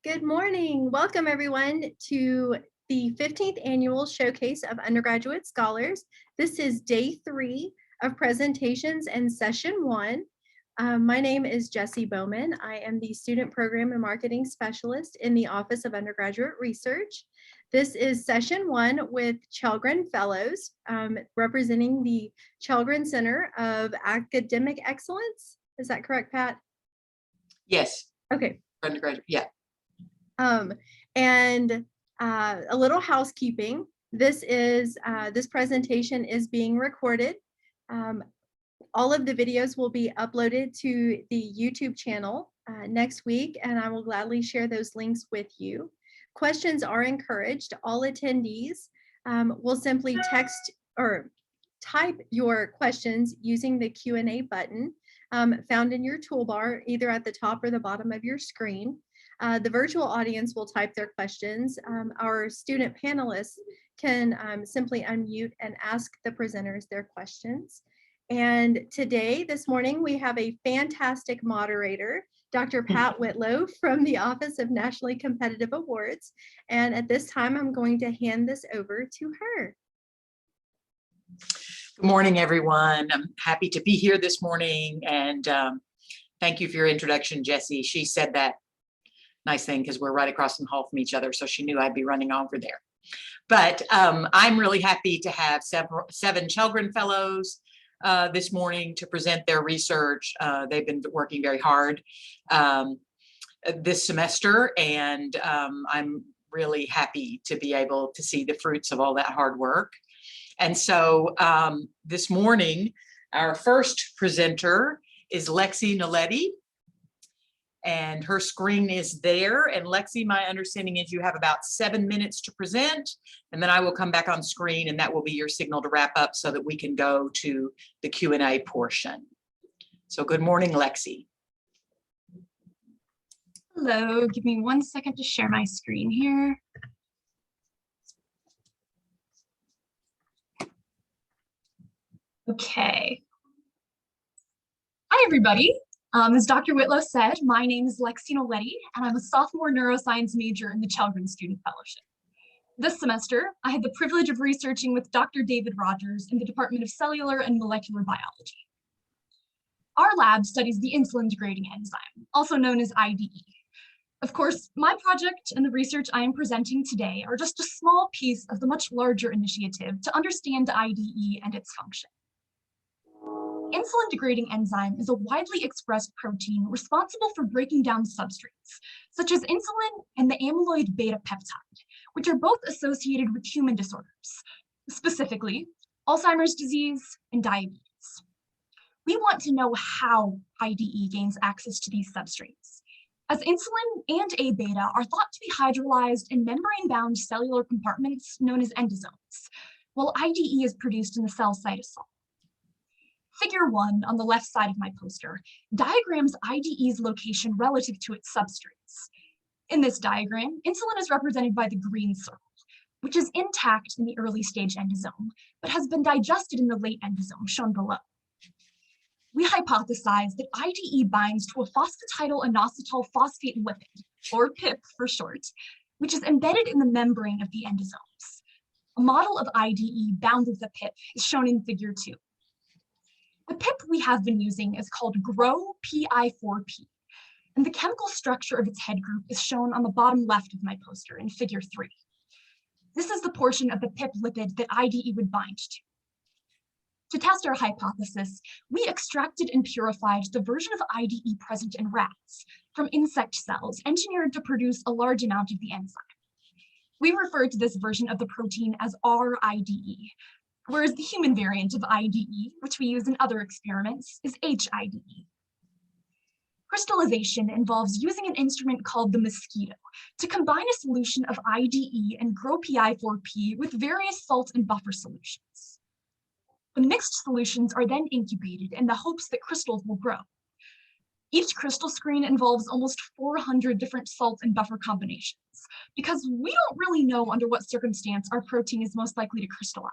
Good morning. Welcome everyone to the 15th annual Showcase of Undergraduate Scholars. This is day 3 of presentations and session 1. My name is Jessie Bowman. I am the Student Program and Marketing Specialist in the Office of Undergraduate Research. This is session 1 with Chellgren Fellows, representing the Chellgren Center of Academic Excellence. Is that correct, Pat? Yes. Okay. Undergraduate, yeah. And a little housekeeping. This presentation is being recorded. All of the videos will be uploaded to the YouTube channel next week, and I will gladly share those links with you. Questions are encouraged. All attendees will simply text or type your questions using the Q&A button found in your toolbar, either at the top or the bottom of your screen. The virtual audience will type their questions. Our student panelists can simply unmute and ask the presenters their questions. And this morning, we have a fantastic moderator, Dr. Pat Whitlow from the Office of Nationally Competitive Awards. And at this time, I'm going to hand this over to her. Good morning, everyone. I'm happy to be here this morning. And thank you for your introduction, Jessie. She said that nice thing because we're right across the hall from each other, so she knew I'd be running over there. But I'm really happy to have 7 Chellgren Fellows this morning to present their research. They've been working very hard this semester, and I'm really happy to be able to see the fruits of all that hard work. And so this morning, our first presenter is Lexie Noletti. And her screen is there. And Lexie, my understanding is you have about 7 minutes to present, and then I will come back on screen, and that will be your signal to wrap up so that we can go to the Q&A portion. So good morning, Lexie. Hello, give me 1 second to share my screen here. Okay. Hi, everybody. As Dr. Whitlow said, my name is Lexie Noletti, and I'm a sophomore neuroscience major in the Chellgren Student Fellowship. This semester, I had the privilege of researching with Dr. David Rogers in the Department of Cellular and Molecular Biology. Our lab studies the insulin-degrading enzyme, also known as IDE. Of course, my project and the research I am presenting today are just a small piece of the much larger initiative to understand IDE and its function. Insulin-degrading enzyme is a widely expressed protein responsible for breaking down substrates, such as insulin and the amyloid beta peptide, which are both associated with human disorders, specifically Alzheimer's disease and diabetes. We want to know how IDE gains access to these substrates, as insulin and A beta are thought to be hydrolyzed in membrane-bound cellular compartments known as endosomes, while IDE is produced in the cell cytosol. Figure 1 on the left side of my poster diagrams IDE's location relative to its substrates. In this diagram, insulin is represented by the green circle, which is intact in the early stage endosome, but has been digested in the late endosome, shown below. We hypothesize that IDE binds to a phosphatidylinositol phosphate lipid, or PIP for short, which is embedded in the membrane of the endosomes. A model of IDE bound with the PIP is shown in figure 2. The PIP we have been using is called GRO-PI4P, and the chemical structure of its head group is shown on the bottom left of my poster in figure 3. This is the portion of the PIP lipid that IDE would bind to. To test our hypothesis, we extracted and purified the version of IDE present in rats from insect cells engineered to produce a large amount of the enzyme. We refer to this version of the protein as RIDE, whereas the human variant of IDE, which we use in other experiments, is HIDE. Crystallization involves using an instrument called the mosquito to combine a solution of IDE and GRO-PI4P with various salt and buffer solutions. The mixed solutions are then incubated in the hopes that crystals will grow. Each crystal screen involves almost 400 different salt and buffer combinations, because we don't really know under what circumstance our protein is most likely to crystallize.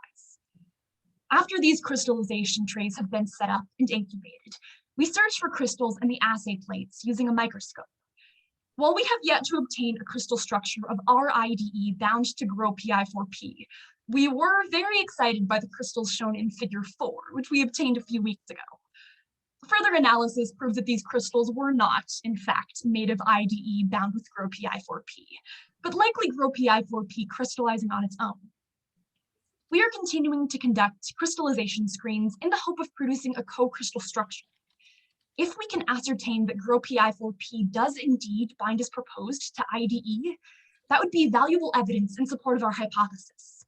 After these crystallization trays have been set up and incubated, we search for crystals in the assay plates using a microscope. While we have yet to obtain a crystal structure of our IDE bound to GRO-PI4P, we were very excited by the crystals shown in figure 4, which we obtained a few weeks ago. Further analysis proved that these crystals were not, in fact, made of IDE bound with GRO-PI4P, but likely GRO-PI4P crystallizing on its own. We are continuing to conduct crystallization screens in the hope of producing a co-crystal structure. If we can ascertain that GRO-PI4P does indeed bind as proposed to IDE, that would be valuable evidence in support of our hypothesis.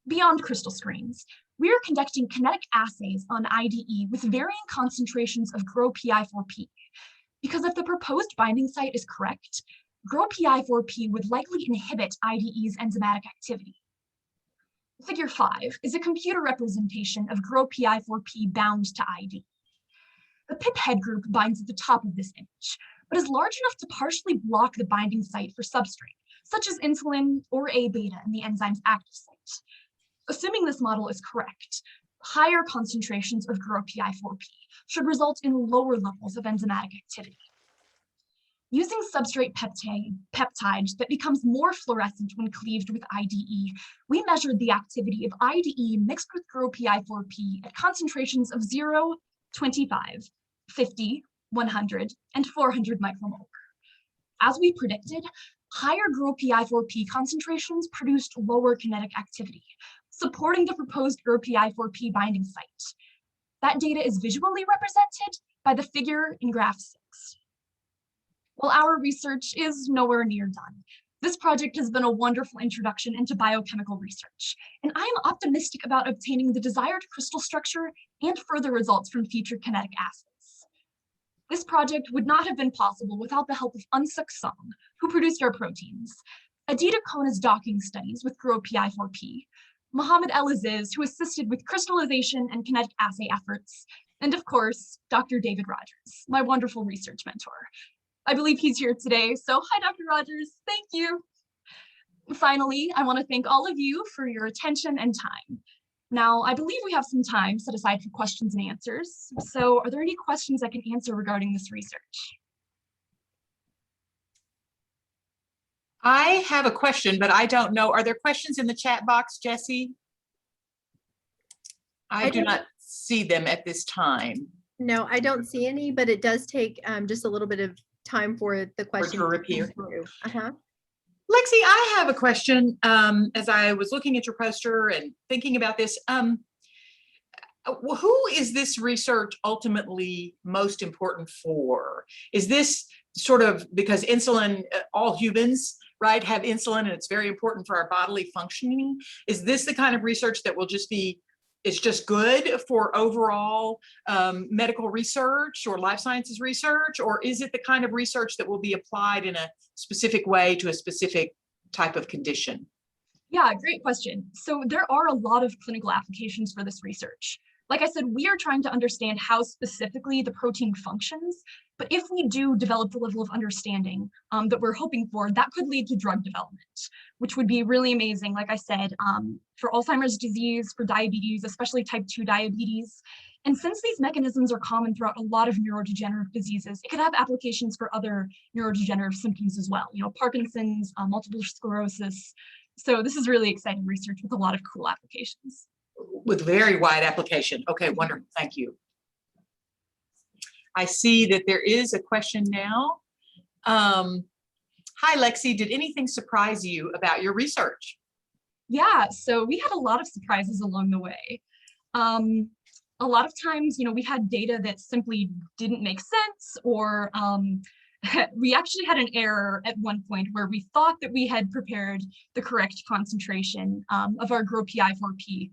Beyond crystal screens, we are conducting kinetic assays on IDE with varying concentrations of GRO-PI4P, because if the proposed binding site is correct, GRO-PI4P would likely inhibit IDE's enzymatic activity. Figure 5 is a computer representation of GRO-PI4P bound to IDE. The PIP head group binds at the top of this image, but is large enough to partially block the binding site for substrate, such as insulin or A-beta in the enzyme's active site. Assuming this model is correct, higher concentrations of GRO-PI4P should result in lower levels of enzymatic activity. Using substrate peptide that becomes more fluorescent when cleaved with IDE, we measured the activity of IDE mixed with GRO-PI4P at concentrations of 0, 25, 50, 100, and 400 micromolar. As we predicted, higher GRO-PI4P concentrations produced lower kinetic activity, supporting the proposed GRO-PI4P binding site. That data is visually represented by the figure in graph 6. While our research is nowhere near done, this project has been a wonderful introduction into biochemical research, and I am optimistic about obtaining the desired crystal structure and further results from future kinetic assays. This project would not have been possible without the help of Unsuk Song, who produced our proteins, Adita Kona's docking studies with GRO-PI4P, Mohammed El Aziz, who assisted with crystallization and kinetic assay efforts, and of course, Dr. David Rogers, my wonderful research mentor. I believe he's here today, so hi, Dr. Rogers, thank you. Finally, I want to thank all of you for your attention and time. Now, I believe we have some time set aside for questions and answers, so are there any questions I can answer regarding this research? I have a question, but I don't know. Are there questions in the chat box, Jessie? I do not see them at this time. No, I don't see any, but it does take just a little bit of time for the question to appear. Uh-huh. Lexi, I have a question. As I was looking at your poster and thinking about this, who is this research ultimately most important for? Is this sort of because insulin, all humans, right, have insulin and it's very important for our bodily functioning? Is this the kind of research that will just be, it's just good for overall medical research or life sciences research? Or is it the kind of research that will be applied in a specific way to a specific type of condition? Yeah, great question. So there are a lot of clinical applications for this research. Like I said, we are trying to understand how specifically the protein functions, but if we do develop the level of understanding that we're hoping for, that could lead to drug development, which would be really amazing, like I said, for Alzheimer's disease, for diabetes, especially type 2 diabetes. And since these mechanisms are common throughout a lot of neurodegenerative diseases, it could have applications for other neurodegenerative symptoms as well, you know, Parkinson's, multiple sclerosis. So this is really exciting research with a lot of cool applications. With very wide application. Okay, wonderful, thank you. I see that there is a question now. Hi, Lexi, did anything surprise you about your research? Yeah, so we had a lot of surprises along the way. A lot of times, you know, we had data that simply didn't make sense, or we actually had an error at one point where we thought that we had prepared the correct concentration of our GRO-PI4P.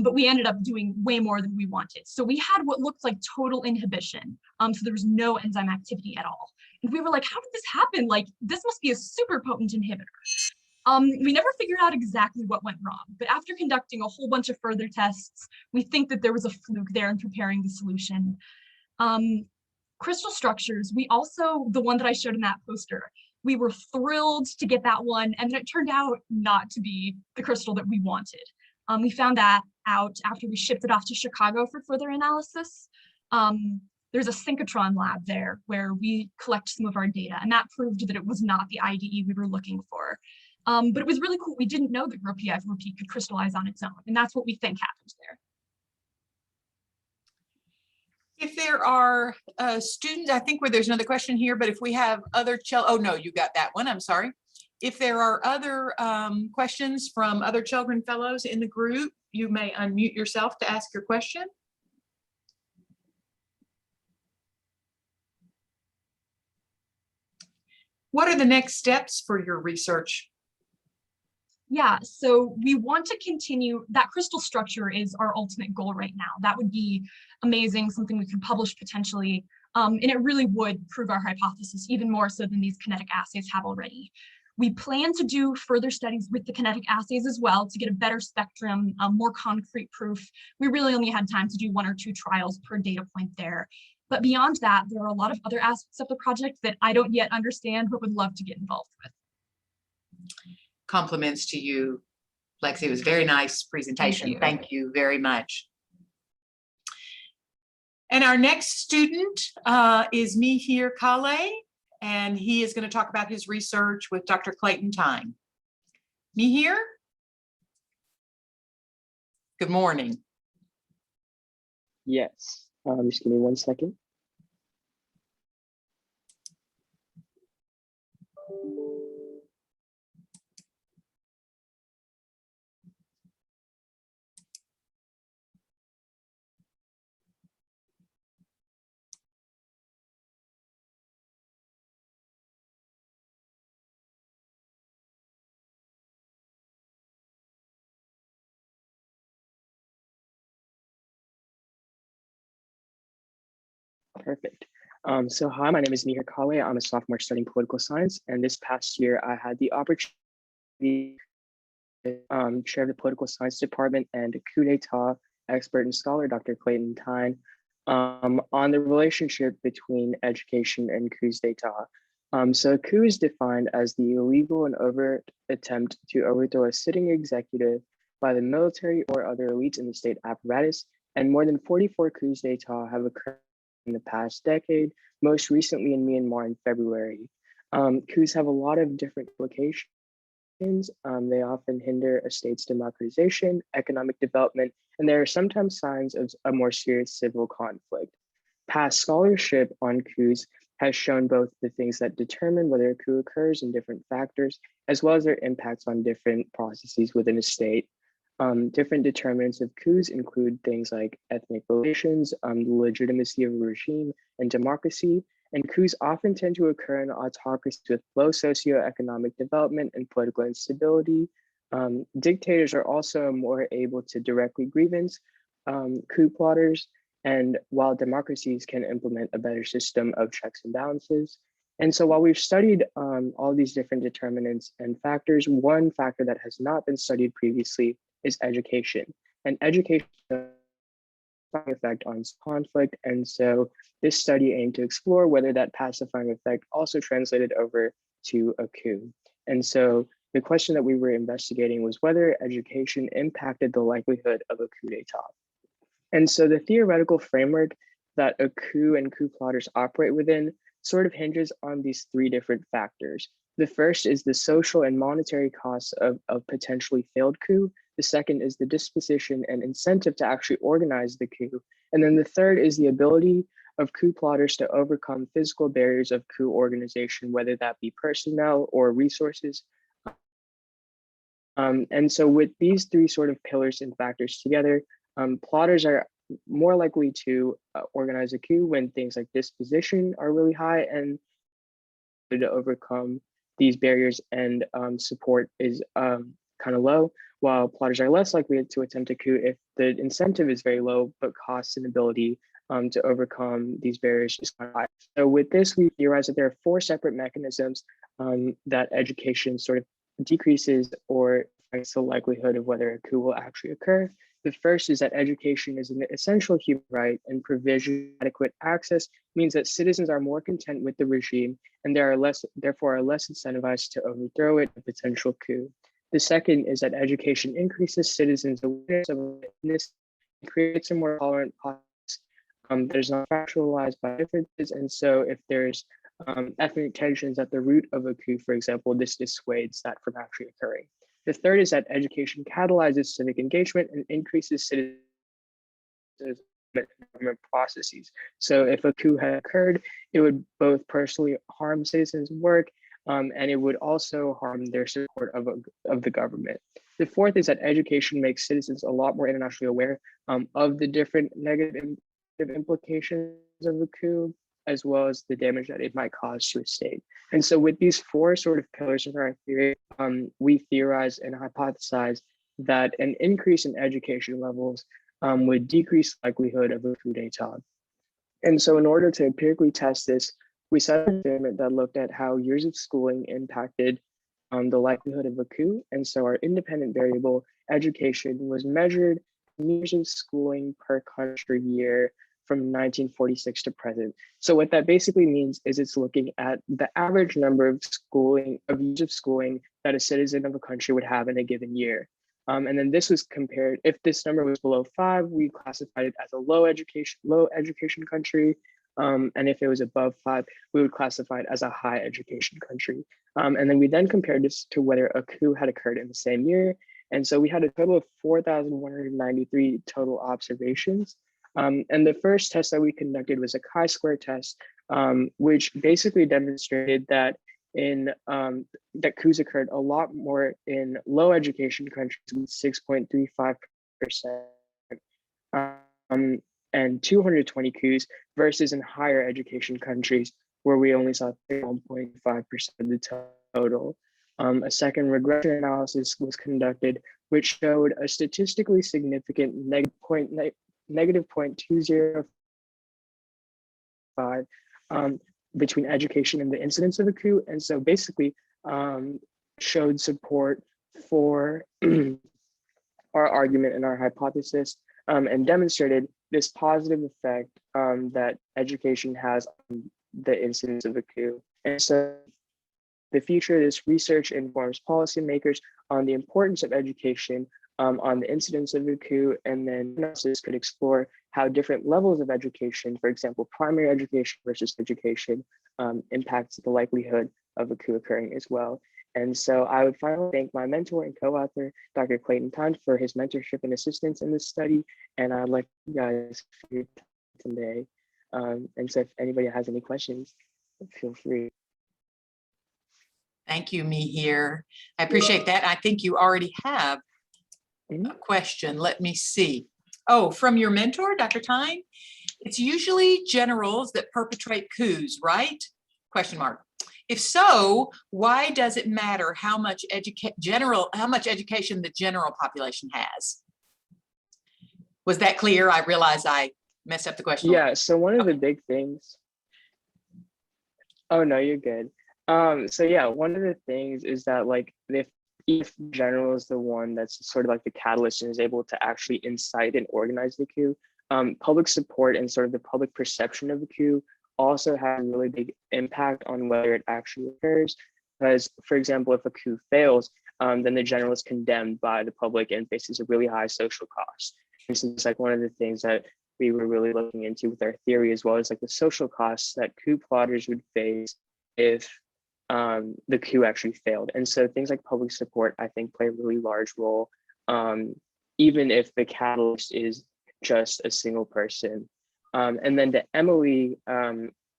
But we ended up doing way more than we wanted. So we had what looked like total inhibition. So there was no enzyme activity at all. And we were like, how did this happen? Like, this must be a super potent inhibitor. We never figured out exactly what went wrong, but after conducting a whole bunch of further tests, we think that there was a fluke there in preparing the solution. Crystal structures, we also, the one that I showed in that poster, we were thrilled to get that one, and then it turned out not to be the crystal that we wanted. We found that out after we shipped it off to Chicago for further analysis. The there's a synchrotron lab there where we collect some of our data, and that proved that it was not the IDE we were looking for. But it was really cool. We didn't know that ROPF repeat could crystallize on its own, and that's what we think happened there. If there are students, I think where there's another question here, but if we have other oh no, you got that one, I'm sorry. If there are other questions from other Chellgren fellows in the group, you may unmute yourself to ask your question. What are the next steps for your research? Yeah, so we want to continue. That crystal structure is our ultimate goal right now. That would be amazing, something we could publish potentially, and it really would prove our hypothesis even more so than these kinetic assays have already. We plan to do further studies with the kinetic assays as well to get a better spectrum, more concrete proof. We really only had time to do 1 or 2 trials per data point there. But beyond that, there are a lot of other aspects of the project that I don't yet understand, but would love to get involved with. Compliments to you, Lexi. It was a very nice presentation. Thank you very much. And our next student is Mihir Kale, and he is going to talk about his research with Dr. Clayton Tyne. Mihir? Good morning. Yes, just give me 1 second. Perfect. So hi, my name is Mihir Kale. I'm a sophomore studying political science, and this past year I had the opportunity to chair of the political science department and coup d'etat expert and scholar, Dr. Clayton Tyne, on the relationship between education and coups d'etat. So a coup is defined as the illegal and overt attempt to overthrow a sitting executive by the military or other elites in the state apparatus, and more than 44 coups d'etat have occurred in the past decade, most recently in Myanmar in February. Coups have a lot of different implications. They often hinder a state's democratization, economic development, and there are sometimes signs of a more serious civil conflict. Past scholarship on coups has shown both the things that determine whether a coup occurs and different factors, as well as their impacts on different processes within a state. Different determinants of coups include things like ethnic relations, the legitimacy of a regime, and democracy. And coups often tend to occur in autocracies with low socioeconomic development and political instability. Dictators are also more able to directly grievance coup plotters, and while democracies can implement a better system of checks and balances. And so while we've studied all these different determinants and factors, one factor that has not been studied previously is education. And education has a effect on conflict. And so this study aimed to explore whether that pacifying effect also translated over to a coup. And so the question that we were investigating was whether education impacted the likelihood of a coup d'etat. And so the theoretical framework that a coup and coup plotters operate within sort of hinges on these 3 different factors. The first is the social and monetary costs of a potentially failed coup. The second is the disposition and incentive to actually organize the coup. And then the third is the ability of coup plotters to overcome physical barriers of coup organization, whether that be personnel or resources. And so with these 3 sort of pillars and factors together, plotters are more likely to organize a coup when things like disposition are really high and to overcome these barriers, and support is kind of low, while plotters are less likely to attempt a coup if the incentive is very low, but costs and ability to overcome these barriers is quite high. So with this, we theorize that there are 4 separate mechanisms that education sort of decreases or affects the likelihood of whether a coup will actually occur. The first is that education is an essential human right, and provision adequate access means that citizens are more content with the regime and therefore are less incentivized to overthrow it, a potential coup. The second is that education increases citizens' awareness of this, creates a more tolerant populace, that is not factualized by differences. And so if there's ethnic tensions at the root of a coup, for example, this dissuades that from actually occurring. The third is that education catalyzes civic engagement and increases citizen government processes. So if a coup had occurred, it would both personally harm citizens' work and it would also harm their support of the government. The fourth is that education makes citizens a lot more internationally aware of the different negative implications of a coup, as well as the damage that it might cause to a state. And so with these four sort of pillars of our theory, we theorize and hypothesize that an increase in education levels would decrease the likelihood of a coup d'etat. And so in order to empirically test this, we set an experiment that looked at how years of schooling impacted the likelihood of a coup. And so our independent variable education was measured in years of schooling per country year from 1946 to present. So what that basically means is it's looking at the average number of years of schooling that a citizen of a country would have in a given year. And then this was compared, if this number was below 5, we classified it as a low education country. And if it was above 5, we would classify it as a high education country. And then we compared this to whether a coup had occurred in the same year. And so we had a total of 4,193 total observations. And the first test that we conducted was a chi-square test, which basically demonstrated that that coups occurred a lot more in low education countries with 6.35%, and 220 coups versus in higher education countries where we only saw 1.5% of the total. A second regression analysis was conducted, which showed a statistically significant negative 0.205 between education and the incidence of a coup. And so basically showed support for our argument and our hypothesis and demonstrated this positive effect that education has on the incidence of a coup. And so the future of this research informs policymakers on the importance of education on the incidence of a coup, and then analysis could explore how different levels of education, for example, primary education versus education, impacts the likelihood of a coup occurring as well. And so I would finally thank my mentor and co-author, Dr. Clayton Tunt, for his mentorship and assistance in this study. And I'd like you guys for your time today. And so if anybody has any questions, feel free. Thank you, Mihir. I appreciate that. I think you already have a question. Let me see. Oh, from your mentor, Dr. Tyne? It's usually generals that perpetrate coups, right? Question mark. If so, why does it matter how much education the general population has? Was that clear? I realize I messed up the question. Yeah, so one of the big things. Oh no, you're good. So yeah, one of the things is that like if general is the one that's sort of like the catalyst and is able to actually incite and organize the coup, public support and sort of the public perception of the coup also has a really big impact on whether it actually occurs. Because, for example, if a coup fails, then the general is condemned by the public and faces a really high social cost. And so it's like one of the things that we were really looking into with our theory, as well as like the social costs that coup plotters would face if the coup actually failed. And so things like public support, I think, play a really large role, even if the catalyst is just a single person. And then to Emily,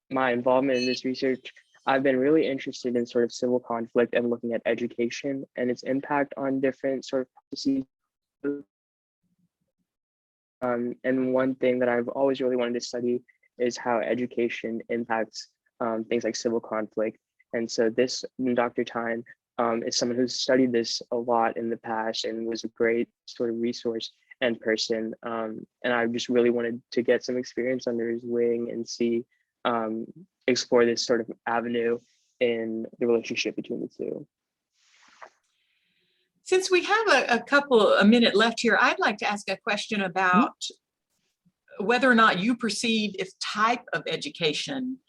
my involvement in this research, I've been really interested in sort of civil conflict and looking at education and its impact on different sort of policies. And one thing that I've always really wanted to study is how education impacts things like civil conflict. And so this Dr. Tyne is someone who's studied this a lot in the past and was a great sort of resource and person. And I just really wanted to get some experience under his wing and see, explore this sort of avenue in the relationship between the two. Since we have a minute left here, I'd like to ask a question about whether or not you perceive if type of education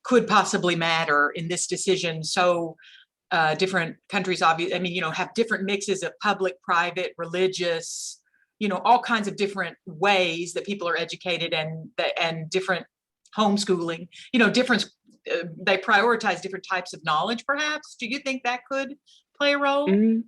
could possibly matter in this decision. So different countries, obviously, I mean, have different mixes of public, private, religious, all kinds of different ways that people are educated and different homeschooling, different, they prioritize different types of knowledge, perhaps. Do you think that could play a role? Mhm.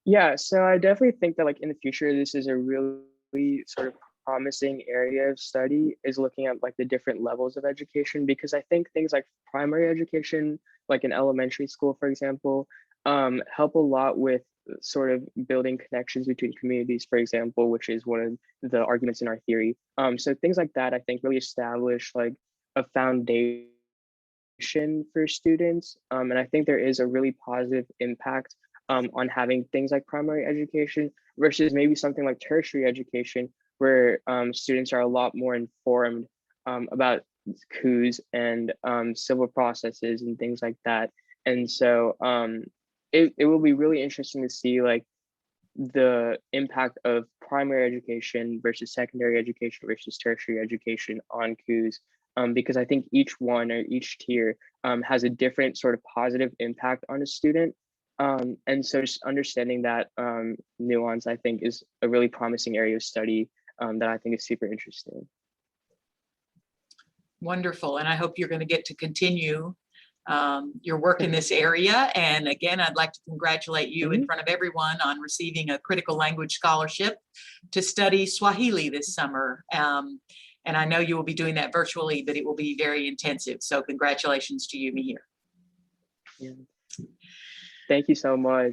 Yeah, so I definitely think that like in the future, this is a really sort of promising area of study, is looking at like the different levels of education, because I think things like primary education, like in elementary school, for example, help a lot with sort of building connections between communities, for example, which is one of the arguments in our theory. So things like that, I think, really establish like a foundation for students. And I think there is a really positive impact on having things like primary education versus maybe something like tertiary education, where students are a lot more informed about coups and civil processes and things like that. And so it will be really interesting to see like the impact of primary education versus secondary education versus tertiary education on coups, because I think each one or each tier has a different sort of positive impact on a student. And so just understanding that nuance, I think, is a really promising area of study that I think is super interesting. Wonderful. And I hope you're going to get to continue your work in this area. And again, I'd like to congratulate you in front of everyone on receiving a critical language scholarship to study Swahili this summer. And I know you will be doing that virtually, but it will be very intensive. So congratulations to you, Mihir. Yeah. Thank you so much.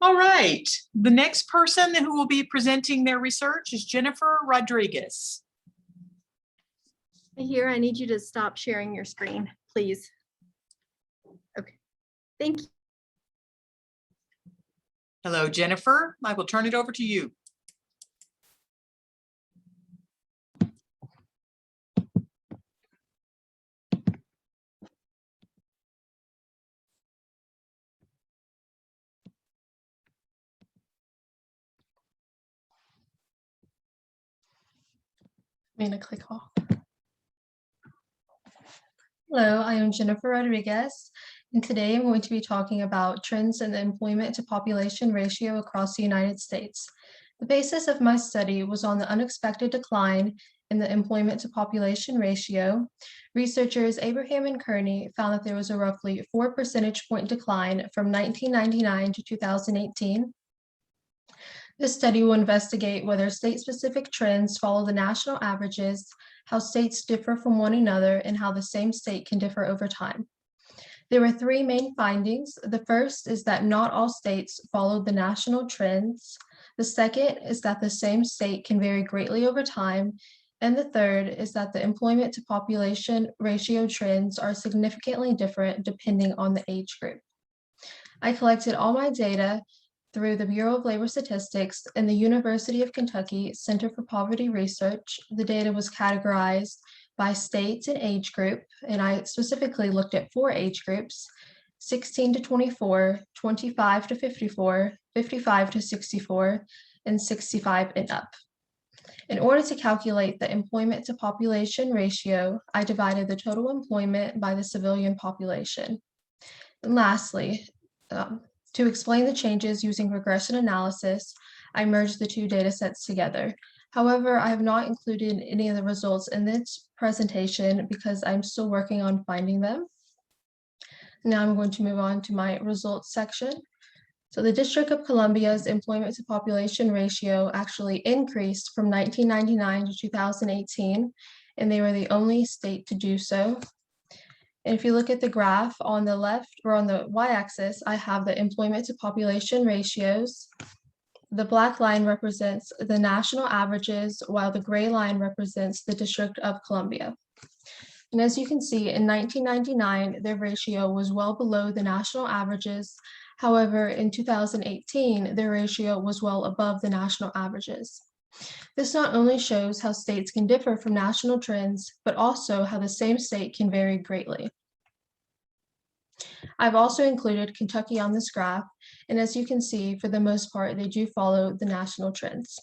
All right. The next person who will be presenting their research is Jennifer Rodriguez. Here, I need you to stop sharing your screen, please. Okay, thank you. Hello, Jennifer. I will turn it over to you. I'm gonna click off. Hello, I am Jennifer Rodriguez, and today I'm going to be talking about trends in the employment to population ratio across the United States. The basis of my study was on the unexpected decline in the employment to population ratio. Researchers Abraham and Kearney found that there was a roughly 4 percentage point decline from 1999 to 2018. This study will investigate whether state-specific trends follow the national averages, how states differ from one another, and how the same state can differ over time. There were 3 main findings. The first is that not all states followed the national trends. The second is that the same state can vary greatly over time. And the third is that the employment to population ratio trends are significantly different depending on the age group. I collected all my data through the Bureau of Labor Statistics and the University of Kentucky Center for Poverty Research. The data was categorized by states and age group, and I specifically looked at 4 age groups: 16 to 24, 25 to 54, 55 to 64, and 65 and up. In order to calculate the employment to population ratio, I divided the total employment by the civilian population. And lastly, to explain the changes using regression analysis, I merged the 2 data sets together. However, I have not included any of the results in this presentation because I'm still working on finding them. Now I'm going to move on to my results section. So the District of Columbia's employment to population ratio actually increased from 1999 to 2018, and they were the only state to do so. And if you look at the graph on the left, or on the y-axis, I have the employment to population ratios. The black line represents the national averages, while the gray line represents the District of Columbia. And as you can see, in 1999, their ratio was well below the national averages. However, in 2018, their ratio was well above the national averages. This not only shows how states can differ from national trends, but also how the same state can vary greatly. I've also included Kentucky on this graph, and as you can see, for the most part, they do follow the national trends.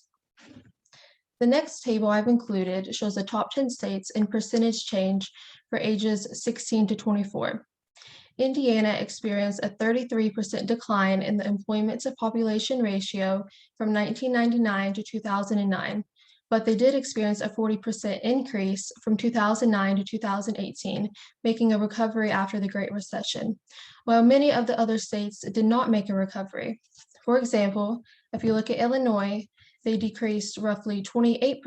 The next table I've included shows the top 10 states in percentage change for ages 16 to 24. Indiana experienced a 33% decline in the employment to population ratio from 1999 to 2009, but they did experience a 40% increase from 2009 to 2018, making a recovery after the Great Recession, while many of the other states did not make a recovery. For example, if you look at Illinois, they decreased roughly 28%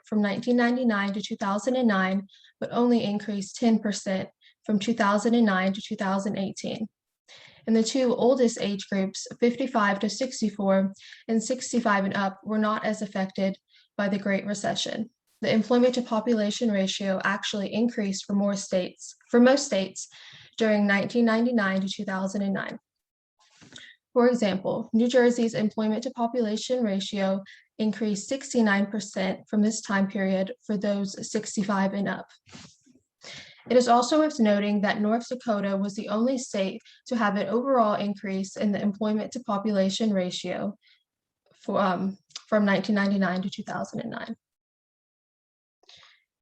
from 1999 to 2009, but only increased 10% from 2009 to 2018. And the two oldest age groups, 55 to 64 and 65 and up, were not as affected by the Great Recession. The employment to population ratio actually increased for most states during 1999 to 2009. For example, New Jersey's employment to population ratio increased 69% from this time period for those 65 and up. It is also worth noting that North Dakota was the only state to have an overall increase in the employment to population ratio from 1999 to 2009.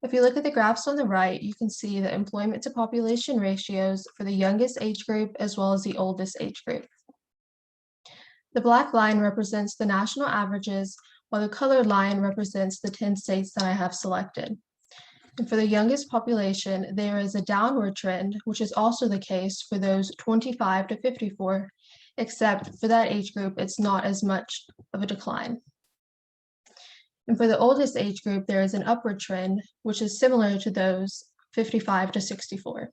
If you look at the graphs on the right, you can see the employment to population ratios for the youngest age group as well as the oldest age group. The black line represents the national averages, while the colored line represents the 10 states that I have selected. And for the youngest population, there is a downward trend, which is also the case for those 25 to 54, except for that age group, it's not as much of a decline. And for the oldest age group, there is an upward trend, which is similar to those 55 to 64.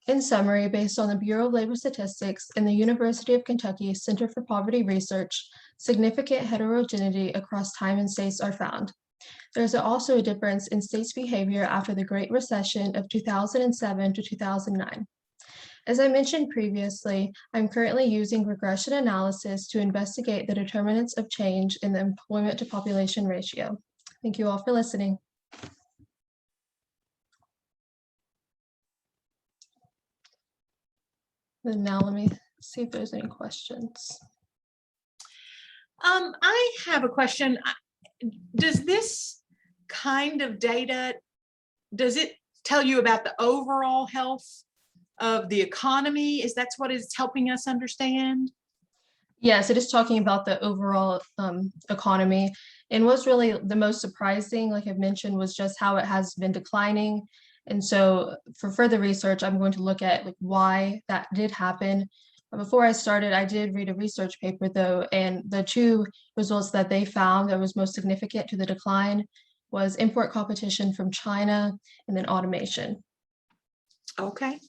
In summary, based on the Bureau of Labor Statistics and the University of Kentucky Center for Poverty Research, significant heterogeneity across time and states are found. There's also a difference in states' behavior after the Great Recession of 2007 to 2009. As I mentioned previously, I'm currently using regression analysis to investigate the determinants of change in the employment to population ratio. Thank you all for listening. And now let me see if there's any questions. I have a question. Does this kind of data, does it tell you about the overall health of the economy? Is that what it's helping us understand? Yes, it is talking about the overall economy. And what's really the most surprising, like I've mentioned, was just how it has been declining. And so for further research, I'm going to look at like why that did happen. Before I started, I did read a research paper though, and the two results that they found that was most significant to the decline was import competition from China and then automation. Okay.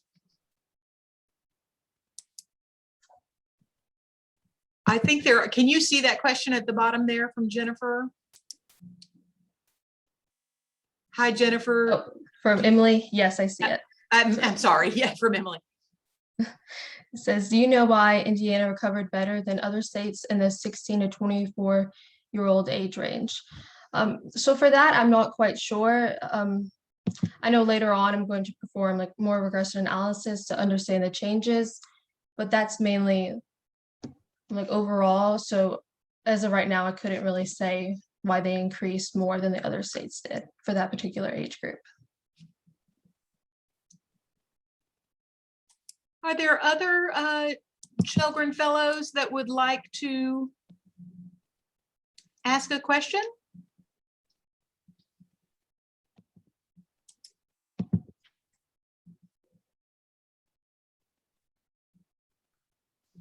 I think there, can you see that question at the bottom there from Jennifer? Hi, Jennifer. Oh, from Emily? Yes, I see it. I'm sorry, yeah, from Emily. It says, do you know why Indiana recovered better than other states in the 16 to 24-year-old age range? So for that, I'm not quite sure. I know later on I'm going to perform like more regression analysis to understand the changes, but that's mainly like overall. So as of right now, I couldn't really say why they increased more than the other states did for that particular age group. Are there other Chellgren fellows that would like to ask a question?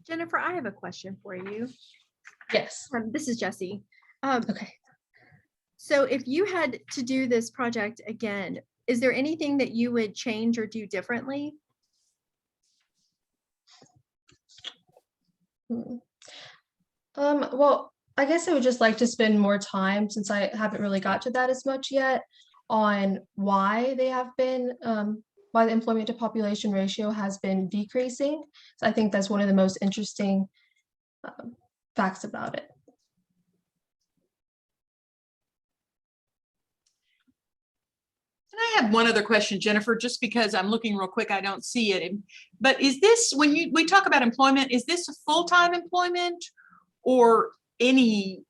Jennifer, I have a question for you. Yes. This is Jessie. Okay. So if you had to do this project again, is there anything that you would change or do differently? Well, I guess I would just like to spend more time, since I haven't really got to that as much yet, on why they have been, why the employment to population ratio has been decreasing. So I think that's one of the most interesting facts about it. And I have one other question, Jennifer, just because I'm looking real quick, I don't see it. But is this, when we talk about employment, is this a full-time employment or any,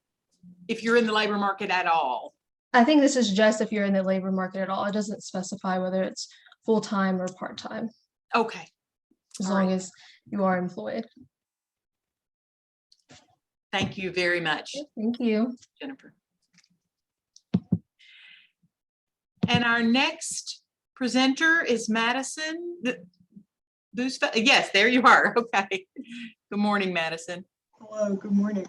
if you're in the labor market at all? I think this is just if you're in the labor market at all. It doesn't specify whether it's full-time or part-time. Okay. as All long right. as you are employed. Thank you very much, Thank you. Jennifer. And our next presenter is Madison Busfeld. Yes, there you are. Okay. Good morning, Madison. Hello, good morning.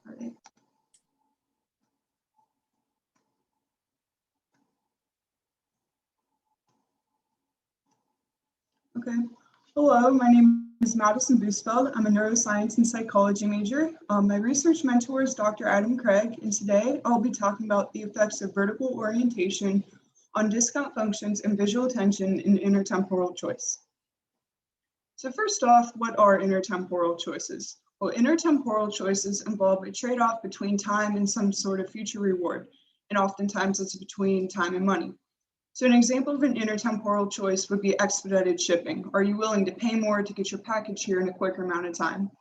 All right. Okay. Hello, my name is Madison Boosveld. I'm a neuroscience and psychology major. My research mentor is Dr. Adam Craig, and today I'll be talking about the effects of vertical orientation on discount functions and visual attention in intertemporal choice. So first off, what are intertemporal choices? Well, intertemporal choices involve a trade-off between time and some sort of future reward, and oftentimes it's between time and money. So an example of an intertemporal choice would be expedited shipping. Are you willing to pay more to get your package here in a quicker amount of time?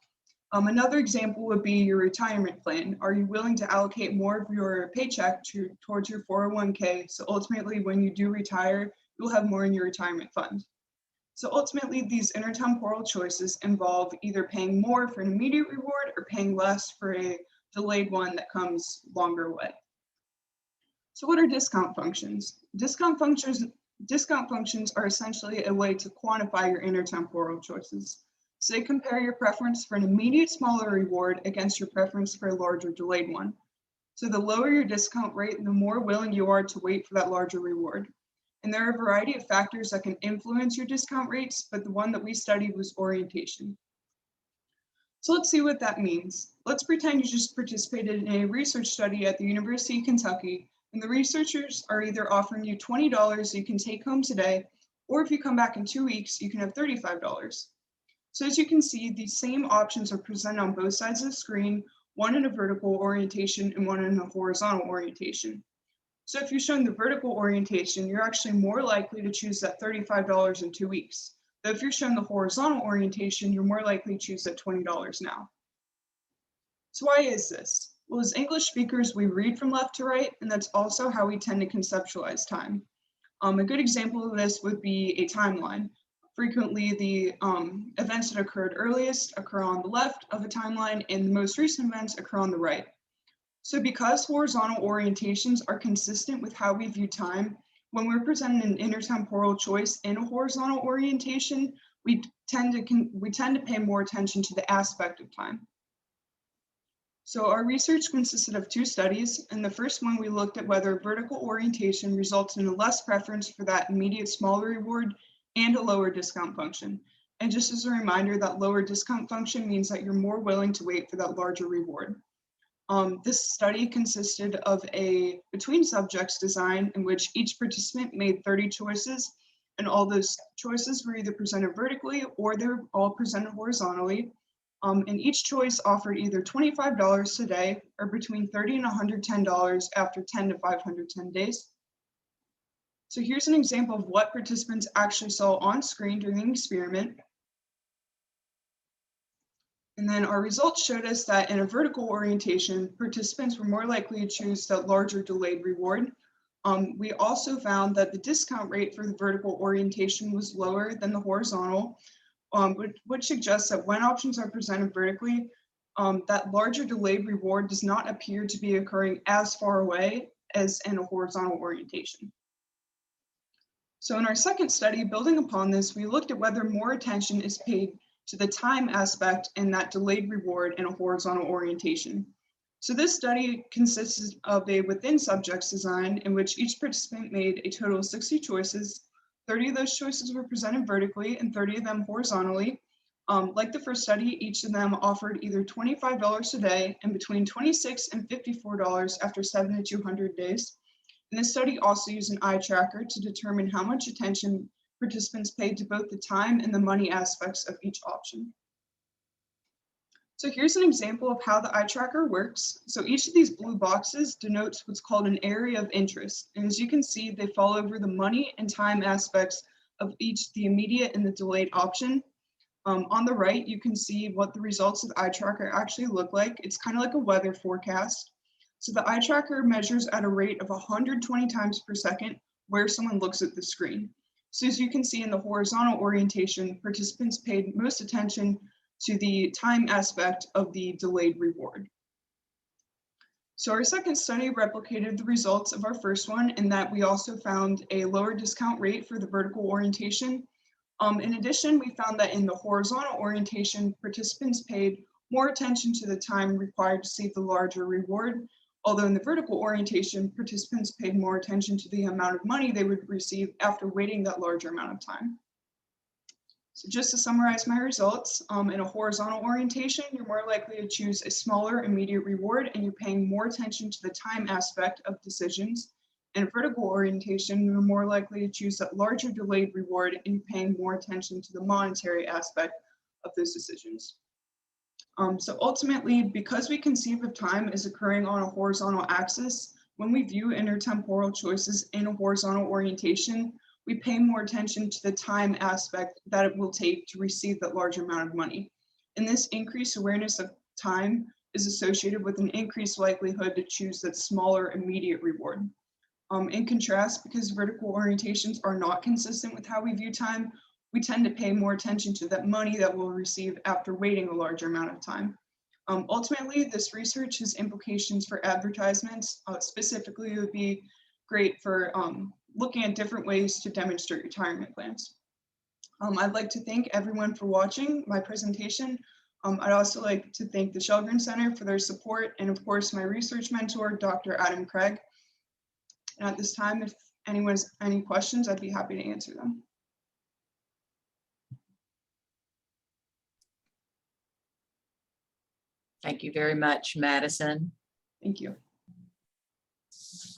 Another example would be your retirement plan. Are you willing to allocate more of your paycheck towards your 401k, so ultimately when you do retire, you'll have more in your retirement fund? So ultimately, these intertemporal choices involve either paying more for an immediate reward or paying less for a delayed one that comes longer away. So what are discount functions? Discount functions are essentially a way to quantify your intertemporal choices. Say compare your preference for an immediate smaller reward against your preference for a larger delayed one. So the lower your discount rate, the more willing you are to wait for that larger reward. And there are a variety of factors that can influence your discount rates, but the one that we studied was orientation. So let's see what that means. Let's pretend you just participated in a research study at the University of Kentucky, and the researchers are either offering you $20 you can take home today, or if you come back in 2 weeks, you can have $35. So as you can see, these same options are presented on both sides of the screen, one in a vertical orientation and one in a horizontal orientation. So if you're shown the vertical orientation, you're actually more likely to choose that $35 in 2 weeks. Though if you're shown the horizontal orientation, you're more likely to choose that $20 now. So why is this? Well, as English speakers, we read from left to right, and that's also how we tend to conceptualize time. A good example of this would be a timeline. Frequently, the events that occurred earliest occur on the left of a timeline, and the most recent events occur on the right. So because horizontal orientations are consistent with how we view time, when we're presented an intertemporal choice in a horizontal orientation, we tend to pay more attention to the aspect of time. So our research consisted of 2 studies. In the first one, we looked at whether vertical orientation results in a less preference for that immediate smaller reward and a lower discount function. And just as a reminder, that lower discount function means that you're more willing to wait for that larger reward. This study consisted of a between subjects design in which each participant made 30 choices, and all those choices were either presented vertically or they're all presented horizontally. And each choice offered either $25 today or between $30 and $110 after 10 to 510 days. So here's an example of what participants actually saw on screen during the experiment. And then our results showed us that in a vertical orientation, participants were more likely to choose that larger delayed reward. We also found that the discount rate for the vertical orientation was lower than the horizontal, which suggests that when options are presented vertically, that larger delayed reward does not appear to be occurring as far away as in a horizontal orientation. So in our second study, building upon this, we looked at whether more attention is paid to the time aspect in that delayed reward in a horizontal orientation. So this study consists of a within subjects design in which each participant made a total of 60 choices. 30 of those choices were presented vertically and 30 of them horizontally. Like the first study, each of them offered either $25 a day and between $26 and $54 after 7 to 200 days. And this study also used an eye tracker to determine how much attention participants paid to both the time and the money aspects of each option. So here's an example of how the eye tracker works. So each of these blue boxes denotes what's called an area of interest. And as you can see, they fall over the money and time aspects of each, the immediate and the delayed option. On the right, you can see what the results of the eye tracker actually look like. It's kind of like a weather forecast. So the eye tracker measures at a rate of 120 times per second where someone looks at the screen. So as you can see in the horizontal orientation, participants paid most attention to the time aspect of the delayed reward. So our second study replicated the results of our first one in that we also found a lower discount rate for the vertical orientation. In addition, we found that in the horizontal orientation, participants paid more attention to the time required to save the larger reward, although in the vertical orientation, participants paid more attention to the amount of money they would receive after waiting that larger amount of time. So just to summarize my results, in a horizontal orientation, you're more likely to choose a smaller immediate reward and you're paying more attention to the time aspect of decisions. In a vertical orientation, you're more likely to choose that larger delayed reward and you're paying more attention to the monetary aspect of those decisions. So ultimately, because we conceive of time as occurring on a horizontal axis, when we view intertemporal choices in a horizontal orientation, we pay more attention to the time aspect that it will take to receive that large amount of money. And this increased awareness of time is associated with an increased likelihood to choose that smaller immediate reward. In contrast, because vertical orientations are not consistent with how we view time, we tend to pay more attention to that money that we'll receive after waiting a larger amount of time. Ultimately, this research has implications for advertisements. Specifically, it would be great for looking at different ways to demonstrate retirement plans. I'd like to thank everyone for watching my presentation. I'd also like to thank the Chellgren Center for their support and of course my research mentor, Dr. Adam Craig. And at this time, if anyone has any questions, I'd be happy to answer them. Thank you very much, Madison. Thank you.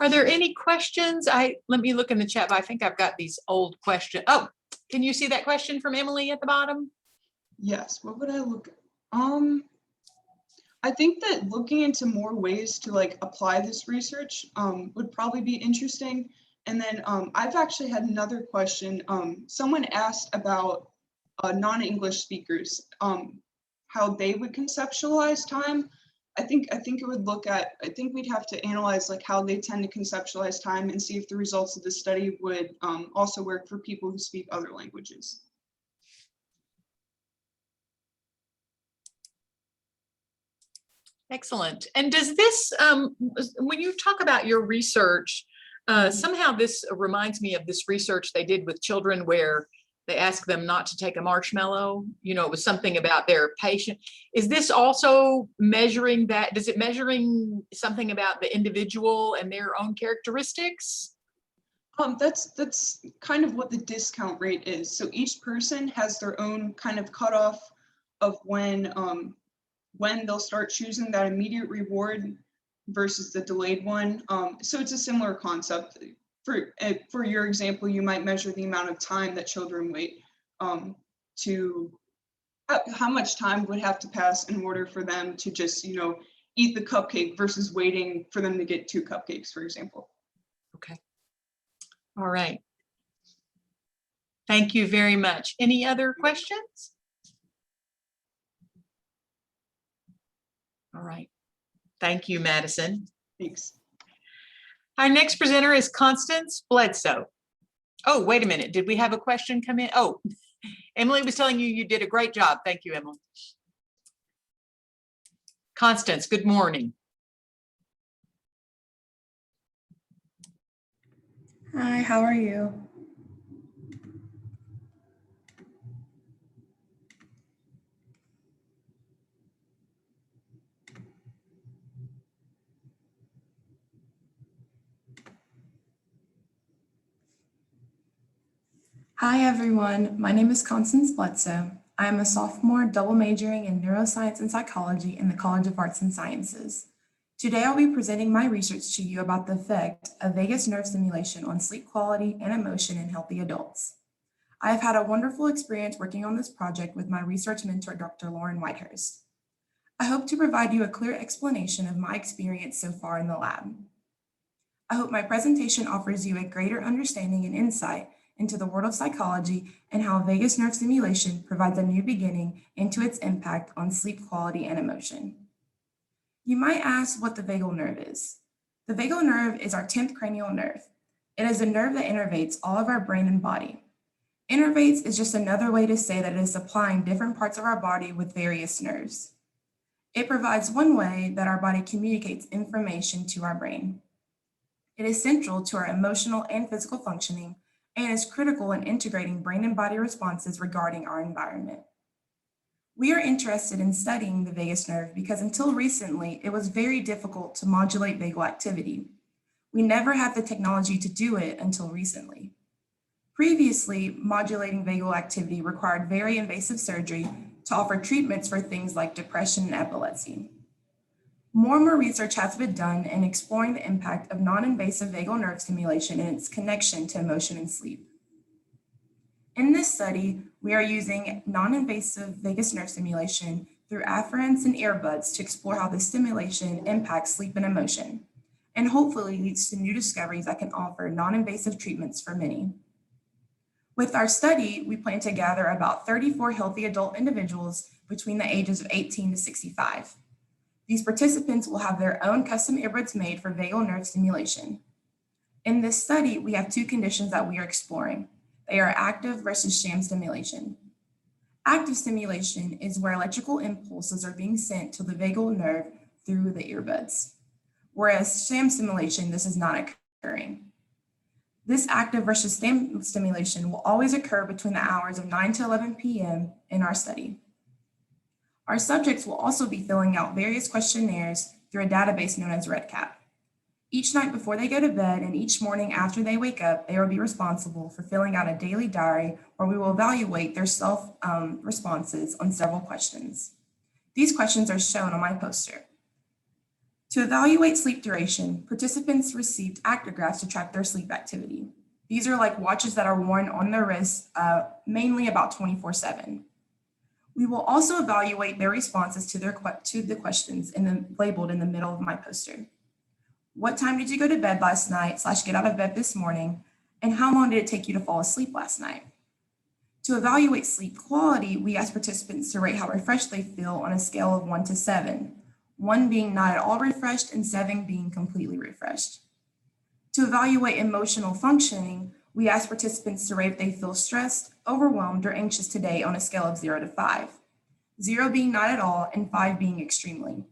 Are there any questions? Let me look in the chat, but I think I've got these old questions. Oh, can you see that question from Emily at the bottom? Yes, what would I look at? I think that looking into more ways to like apply this research would probably be interesting. And then I've actually had another question. Someone asked about non-English speakers, how they would conceptualize time. I think it would look at, I think we'd have to analyze like how they tend to conceptualize time and see if the results of the study would also work for people who speak other languages. Excellent. And does this, when you talk about your research, somehow this reminds me of this research they did with children where they asked them not to take a marshmallow. You know, it was something about their patient. Is this also measuring that? Does it measuring something about the individual and their own characteristics? That's kind of what the discount rate is. So each person has their own kind of cutoff of when they'll start choosing that immediate reward versus the delayed one. So it's a similar concept. For your example, you might measure the amount of time that children wait to how much time would have to pass in order for them to just, you know, eat the cupcake versus waiting for them to get 2 cupcakes, for example. Okay. All right. Thank you very much. Any other questions? All right. Thank you, Madison. Thanks. Our next presenter is Constance Bledsoe. Oh, wait a minute. Did we have a question come in? Oh, Emily was telling you you did a great job. Thank you, Emily. Constance, good morning. Hi, how are you? Hi, everyone. My name is Constance Bledsoe. I am a sophomore double majoring in neuroscience and psychology in the College of Arts and Sciences. Today, I'll be presenting my research to you about the effect of vagus nerve stimulation on sleep quality and emotion in healthy adults. I have had a wonderful experience working on this project with my research mentor, Dr. Lauren Whitehurst. I hope to provide you a clear explanation of my experience so far in the lab. I hope my presentation offers you a greater understanding and insight into the world of psychology and how vagus nerve stimulation provides a new beginning into its impact on sleep quality and emotion. You might ask what the vagal nerve is. The vagal nerve is our 10th cranial nerve. It is a nerve that innervates all of our brain and body. Innervates is just another way to say that it is supplying different parts of our body with various nerves. It provides one way that our body communicates information to our brain. It is central to our emotional and physical functioning and is critical in integrating brain and body responses regarding our environment. We are interested in studying the vagus nerve because until recently, it was very difficult to modulate vagal activity. We never had the technology to do it until recently. Previously, modulating vagal activity required very invasive surgery to offer treatments for things like depression and epilepsy. More and more research has been done in exploring the impact of non-invasive vagal nerve stimulation and its connection to emotion and sleep. In this study, we are using non-invasive vagus nerve stimulation through afferents and earbuds to explore how this stimulation impacts sleep and emotion, and hopefully leads to new discoveries that can offer non-invasive treatments for many. With our study, we plan to gather about 34 healthy adult individuals between the ages of 18 to 65. These participants will have their own custom earbuds made for vagal nerve stimulation. In this study, we have two conditions that we are exploring. They are active versus sham stimulation. Active stimulation is where electrical impulses are being sent to the vagal nerve through the earbuds, whereas sham stimulation, this is not occurring. This active versus sham stimulation will always occur between the hours of 9 to 11 p.m. in our study. Our subjects will also be filling out various questionnaires through a database known as REDCap. Each night before they go to bed and each morning after they wake up, they will be responsible for filling out a daily diary where we will evaluate their responses on several questions. These questions are shown on my poster. To evaluate sleep duration, participants received actigraphs to track their sleep activity. These are like watches that are worn on their wrists, mainly about 24/7. We will also evaluate their responses to the questions labeled in the middle of my poster. What time did you go to bed last night / get out of bed this morning? And how long did it take you to fall asleep last night? To evaluate sleep quality, we ask participants to rate how refreshed they feel on a scale of 1 to 7. 1 being not at all refreshed and 7 being completely refreshed. To evaluate emotional functioning, we ask participants to rate if they feel stressed, overwhelmed, or anxious today on a scale of 0 to 5. 0 being not at all and 5 being extremely,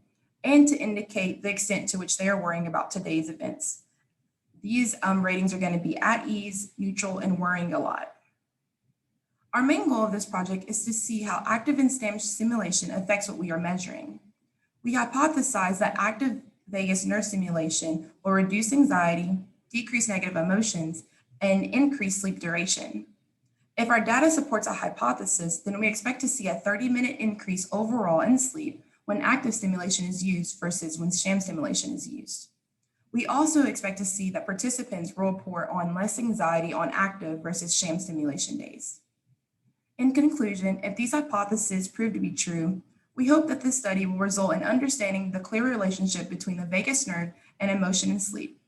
and to indicate the extent to which they are worrying about today's events. These ratings are going to be at ease, neutral, and worrying a lot. Our main goal of this project is to see how active and sham stimulation affects what we are measuring. We hypothesize that active vagus nerve stimulation will reduce anxiety, decrease negative emotions, and increase sleep duration. If our data supports a hypothesis, then we expect to see a 30-minute increase overall in sleep when active stimulation is used versus when sham stimulation is used. We also expect to see that participants will report on less anxiety on active versus sham stimulation days. In conclusion, if these hypotheses prove to be true, we hope that this study will result in understanding the clear relationship between the vagus nerve and emotion and sleep.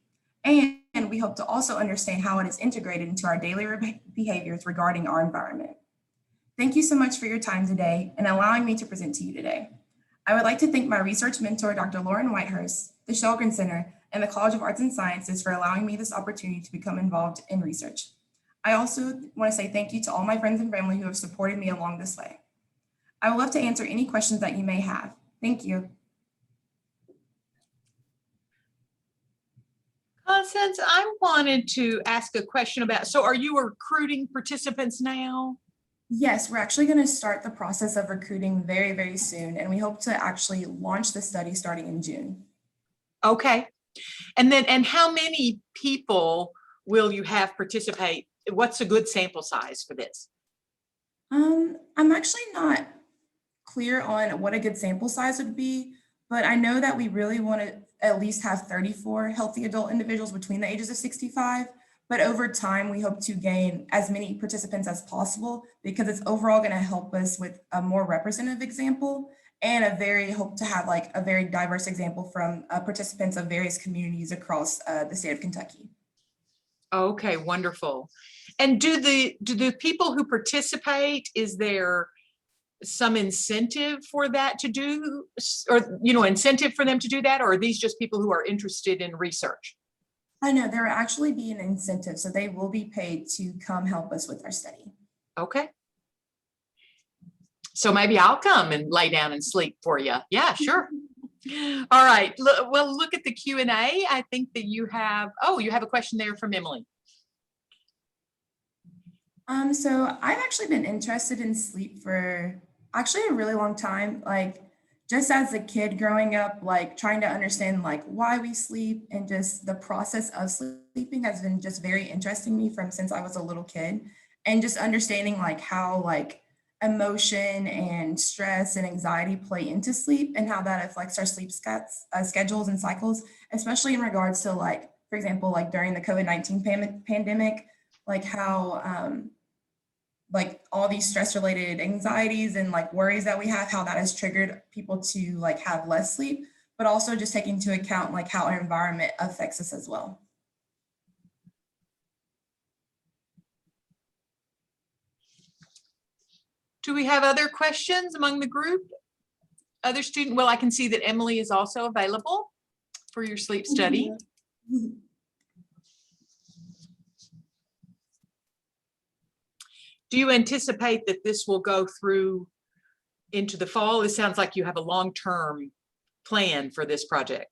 And we hope to also understand how it is integrated into our daily behaviors regarding our environment. Thank you so much for your time today and allowing me to present to you today. I would like to thank my research mentor, Dr. Lauren Whitehurst, the Chellgren Center, and the College of Arts and Sciences for allowing me this opportunity to become involved in research. I also want to say thank you to all my friends and family who have supported me along this way. I would love to answer any questions that you may have. Thank you. Constance, I wanted to ask a question about, so are you recruiting participants now? Yes, we're actually going to start the process of recruiting very, very soon, and we hope to actually launch the study starting in June. Okay. And how many people will you have participate? What's a good sample size for this? I'm actually not clear on what a good sample size would be, but I know that we really want to at least have 34 healthy adult individuals between the ages of 65. But over time, we hope to gain as many participants as possible because it's overall going to help us with a more representative example and hope to have like a very diverse example from participants of various communities across the state of Kentucky. Okay, wonderful. And do the people who participate, is there some incentive for that to do, or incentive for them to do that, or are these just people who are interested in research? I know there will actually be an incentive, so they will be paid to come help us with our study. Okay. So maybe I'll come and lay down and sleep for you. Yeah, sure. All right. Well, look at the Q&A. I think that you have a question there from Emily. So I've actually been interested in sleep for actually a really long time. Like just as a kid growing up, like trying to understand like why we sleep and just the process of sleeping has been just very interesting to me from since I was a little kid. And just understanding like how like emotion and stress and anxiety play into sleep and how that affects our sleep schedules and cycles, especially in regards to like, for example, like during the COVID-19 pandemic, like how like all these stress related anxieties and like worries that we have, how that has triggered people to like have less sleep, but also just taking into account like how our environment affects us as well. Do we have other questions among the group? Other student? Well, I can see that Emily is also available for your sleep study. Do you anticipate that this will go through into the fall? It sounds like you have a long-term plan for this project.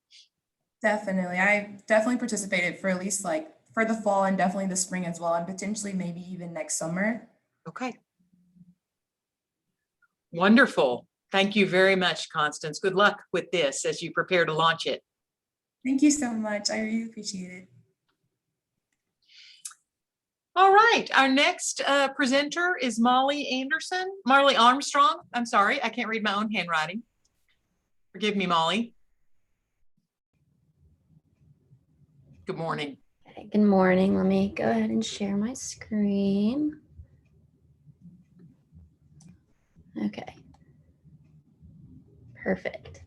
Definitely. I definitely participated for at least like for the fall and definitely the spring as well, and potentially maybe even next summer. Okay. Wonderful. Thank you very much, Constance. Good luck with this as you prepare to launch it. Thank you so much. I really appreciate it. All right, our next presenter is Marley Armstrong. I'm sorry, I can't read my own handwriting. Forgive me, Molly. Good morning. Okay, good morning. Let me go ahead and share my screen. Okay. Perfect.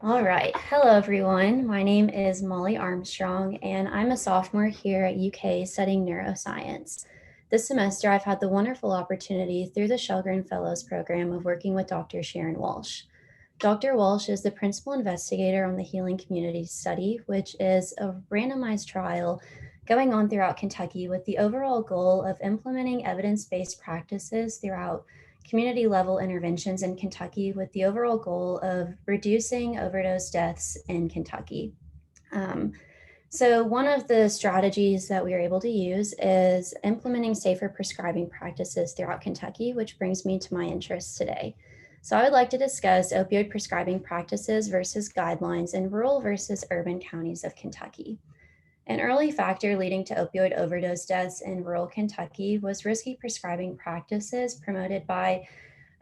All right. Hello, everyone. My name is Molly Armstrong, and I'm a sophomore here at UK studying neuroscience. This semester, I've had the wonderful opportunity through the Chellgren Fellows Program of working with Dr. Sharon Walsh. Dr. Walsh is the principal investigator on the Healing Communities Study, which is a randomized trial going on throughout Kentucky with the overall goal of implementing evidence-based practices throughout community level interventions in Kentucky with the overall goal of reducing overdose deaths in Kentucky. So one of the strategies that we are able to use is implementing safer prescribing practices throughout Kentucky, which brings me to my interests today. So I would like to discuss opioid prescribing practices versus guidelines in rural versus urban counties of Kentucky. An early factor leading to opioid overdose deaths in rural Kentucky was risky prescribing practices promoted by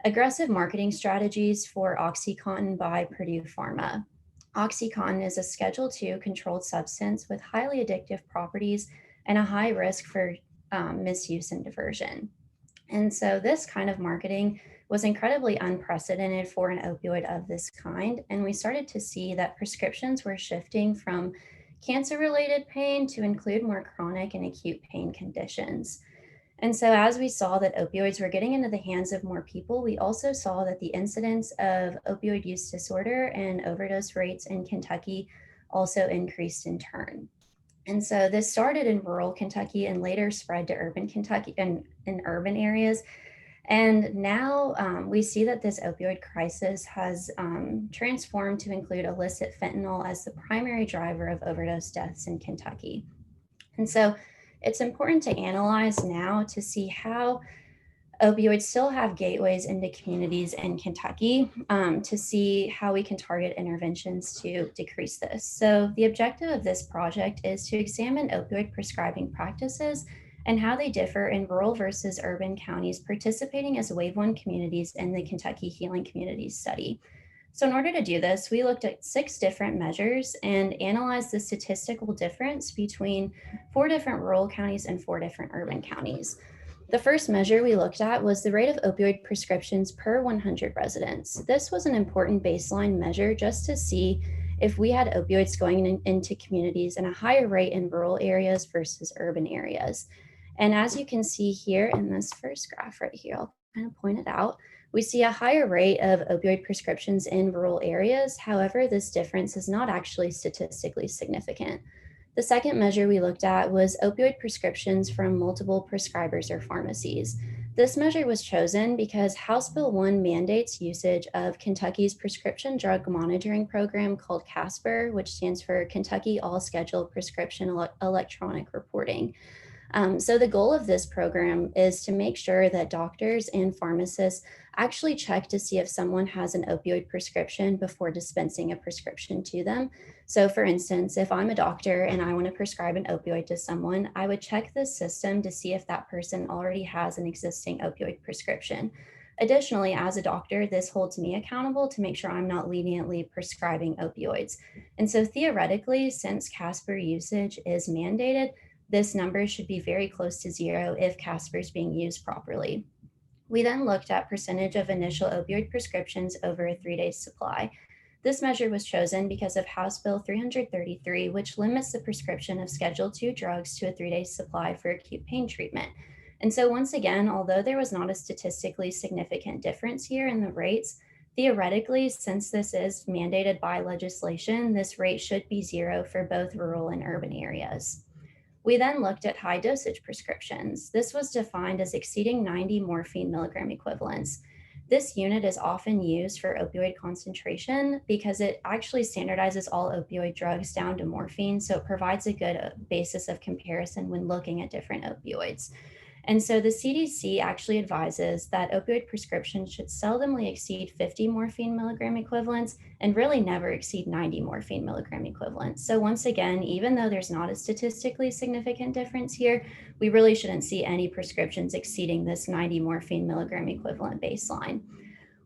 aggressive marketing strategies for OxyContin by Purdue Pharma. OxyContin is a Schedule II controlled substance with highly addictive properties and a high risk for misuse and diversion. And so this kind of marketing was incredibly unprecedented for an opioid of this kind. And we started to see that prescriptions were shifting from cancer-related pain to include more chronic and acute pain conditions. And so as we saw that opioids were getting into the hands of more people, we also saw that the incidence of opioid use disorder and overdose rates in Kentucky also increased in turn. And so this started in rural Kentucky and later spread to urban Kentucky and in urban areas. And now we see that this opioid crisis has transformed to include illicit fentanyl as the primary driver of overdose deaths in Kentucky. And so it's important to analyze now to see how opioids still have gateways into communities in Kentucky to see how we can target interventions to decrease this. So the objective of this project is to examine opioid prescribing practices and how they differ in rural versus urban counties participating as Wave 1 communities in the Kentucky Healing Communities Study. So in order to do this, we looked at 6 different measures and analyzed the statistical difference between 4 different rural counties and 4 different urban counties. The first measure we looked at was the rate of opioid prescriptions per 100 residents. This was an important baseline measure just to see if we had opioids going into communities in a higher rate in rural areas versus urban areas. And as you can see here in this first graph right here, I'll kind of point it out, we see a higher rate of opioid prescriptions in rural areas. However, this difference is not actually statistically significant. The second measure we looked at was opioid prescriptions from multiple prescribers or pharmacies. This measure was chosen because House Bill 1 mandates usage of Kentucky's prescription drug monitoring program called CASPR, which stands for Kentucky All Scheduled Prescription Electronic Reporting. So the goal of this program is to make sure that doctors and pharmacists actually check to see if someone has an opioid prescription before dispensing a prescription to them. So for instance, if I'm a doctor and I want to prescribe an opioid to someone, I would check this system to see if that person already has an existing opioid prescription. Additionally, as a doctor, this holds me accountable to make sure I'm not leniently prescribing opioids. And so theoretically, since CASPR usage is mandated, this number should be very close to zero if CASPR is being used properly. We then looked at percentage of initial opioid prescriptions over a 3-day supply. This measure was chosen because of House Bill 333, which limits the prescription of Schedule II drugs to a 3-day supply for acute pain treatment. And so once again, although there was not a statistically significant difference here in the rates, theoretically, since this is mandated by legislation, this rate should be zero for both rural and urban areas. We then looked at high dosage prescriptions. This was defined as exceeding 90 morphine milligram equivalents. This unit is often used for opioid concentration because it actually standardizes all opioid drugs down to morphine, so it provides a good basis of comparison when looking at different opioids. And so the CDC actually advises that opioid prescriptions should seldomly exceed 50 morphine milligram equivalents and really never exceed 90 morphine milligram equivalents. So once again, even though there's not a statistically significant difference here, we really shouldn't see any prescriptions exceeding this 90 morphine milligram equivalent baseline.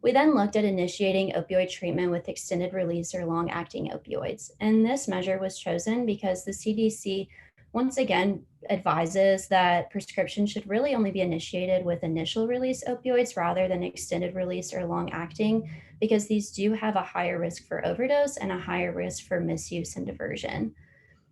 We then looked at initiating opioid treatment with extended release or long-acting opioids. And this measure was chosen because the CDC once again advises that prescription should really only be initiated with initial release opioids rather than extended release or long acting, because these do have a higher risk for overdose and a higher risk for misuse and diversion.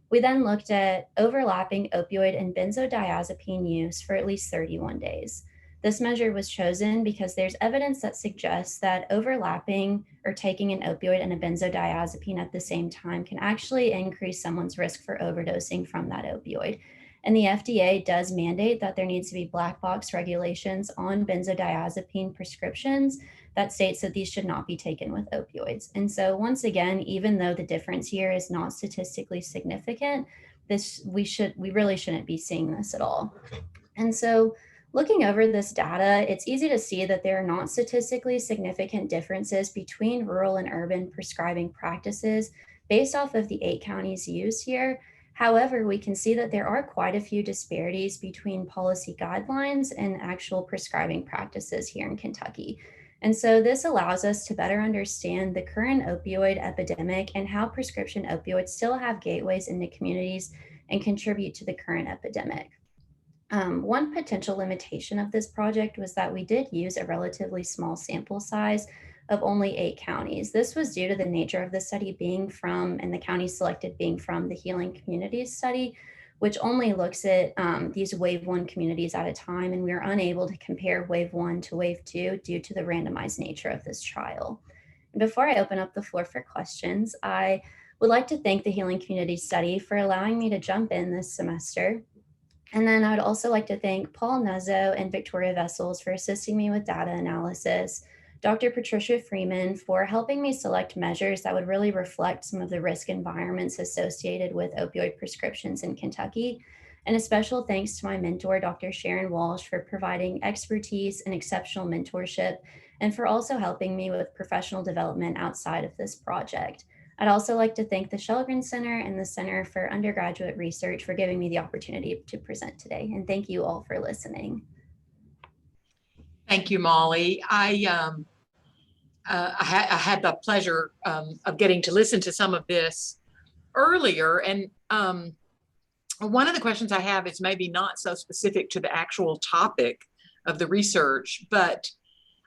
We then looked at overlapping opioid and benzodiazepine use for at least 31 days. This measure was chosen because there's evidence that suggests that overlapping or taking an opioid and a benzodiazepine at the same time can actually increase someone's risk for overdosing from that opioid. And the FDA does mandate that there needs to be black box regulations on benzodiazepine prescriptions that states that these should not be taken with opioids. And so once again, even though the difference here is not statistically significant, we really shouldn't be seeing this at all. And so looking over this data, it's easy to see that there are not statistically significant differences between rural and urban prescribing practices based off of the 8 counties used here. However, we can see that there are quite a few disparities between policy guidelines and actual prescribing practices here in Kentucky. And so this allows us to better understand the current opioid epidemic and how prescription opioids still have gateways into communities and contribute to the current epidemic. One potential limitation of this project was that we did use a relatively small sample size of only 8 counties. This was due to the nature of the study being from, and the counties selected being from, the Healing Communities study, which only looks at these wave 1 communities at a time, and we are unable to compare wave 1 to wave 2 due to the randomized nature of this trial. And before I open up the floor for questions, I would like to thank the Healing Communities study for allowing me to jump in this semester. And then I would also like to thank Paul Nuzzo and Victoria Vessels for assisting me with data analysis, Dr. Patricia Freeman for helping me select measures that would really reflect some of the risk environments associated with opioid prescriptions in Kentucky. And a special thanks to my mentor, Dr. Sharon Walsh, for providing expertise and exceptional mentorship, and for also helping me with professional development outside of this project. I'd also like to thank the Chellgren Center and the Center for Undergraduate Research for giving me the opportunity to present today. And thank you all for listening. Thank you, Molly. I had the pleasure of getting to listen to some of this earlier. And one of the questions I have is maybe not so specific to the actual topic of the research, but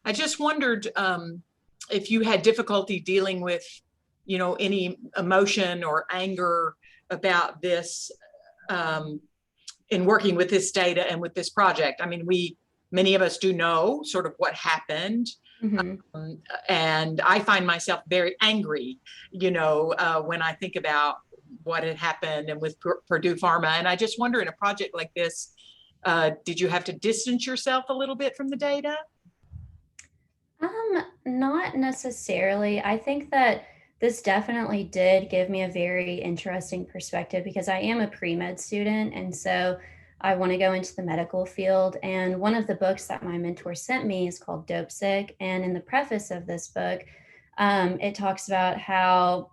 I just wondered if you had difficulty dealing with any emotion or anger about this in working with this data and with this project. I mean, many of us do know sort of what happened. Mm-hmm. And I find myself very angry, when I think about what had happened and with Purdue Pharma. And I just wonder, in a project like this, Did you have to distance yourself a little bit from the data? Not necessarily. I think that this definitely did give me a very interesting perspective because I am a pre-med student, and so I want to go into the medical field. And one of the books that my mentor sent me is called Dosage. And in the preface of this book, it talks about how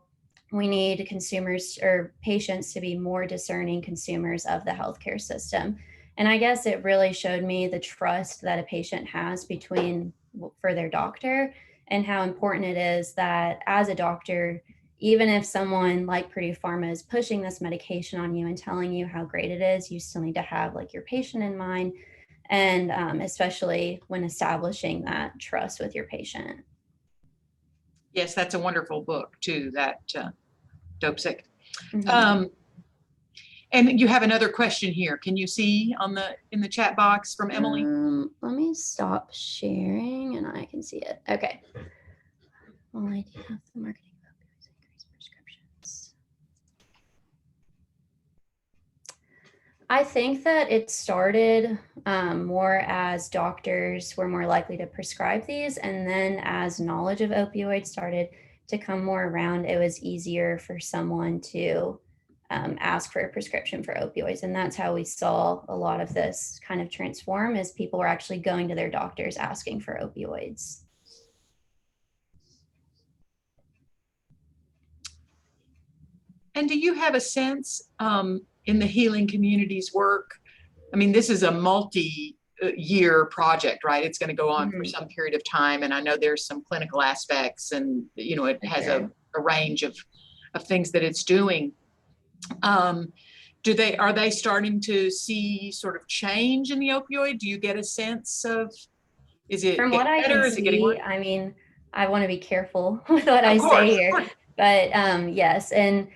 we need consumers or patients to be more discerning consumers of the healthcare system. And I guess it really showed me the trust that a patient has for their doctor, and how important it is that as a doctor, even if someone like Purdue Pharma is pushing this medication on you and telling you how great it is, you still need to have like your patient in mind, and especially when establishing that trust with your patient. Yes, that's a wonderful book too, that Dosage. Mhm. And you have another question here. Can you see in the chat box from Emily? Let me stop sharing and I can see it. Okay. Well, I do have the marketing of opioids increase prescriptions. I think that it started more as doctors were more likely to prescribe these, and then as knowledge of opioids started to come more around, it was easier for someone to ask for a prescription for opioids. And that's how we saw a lot of this kind of transform, is people were actually going to their doctors asking for opioids. And do you have a sense in the healing community's work? I mean, this is a multi-year project, right? It's going to go on for some period of time. And I know there's some clinical aspects, and, you know, it has a range of things that it's doing. Are they starting to see sort of change in the opioid? Do you get a sense of, is it From getting what I better? can Is it getting worse? see, I mean, I want to be careful with what I Of course, say here, but yes. And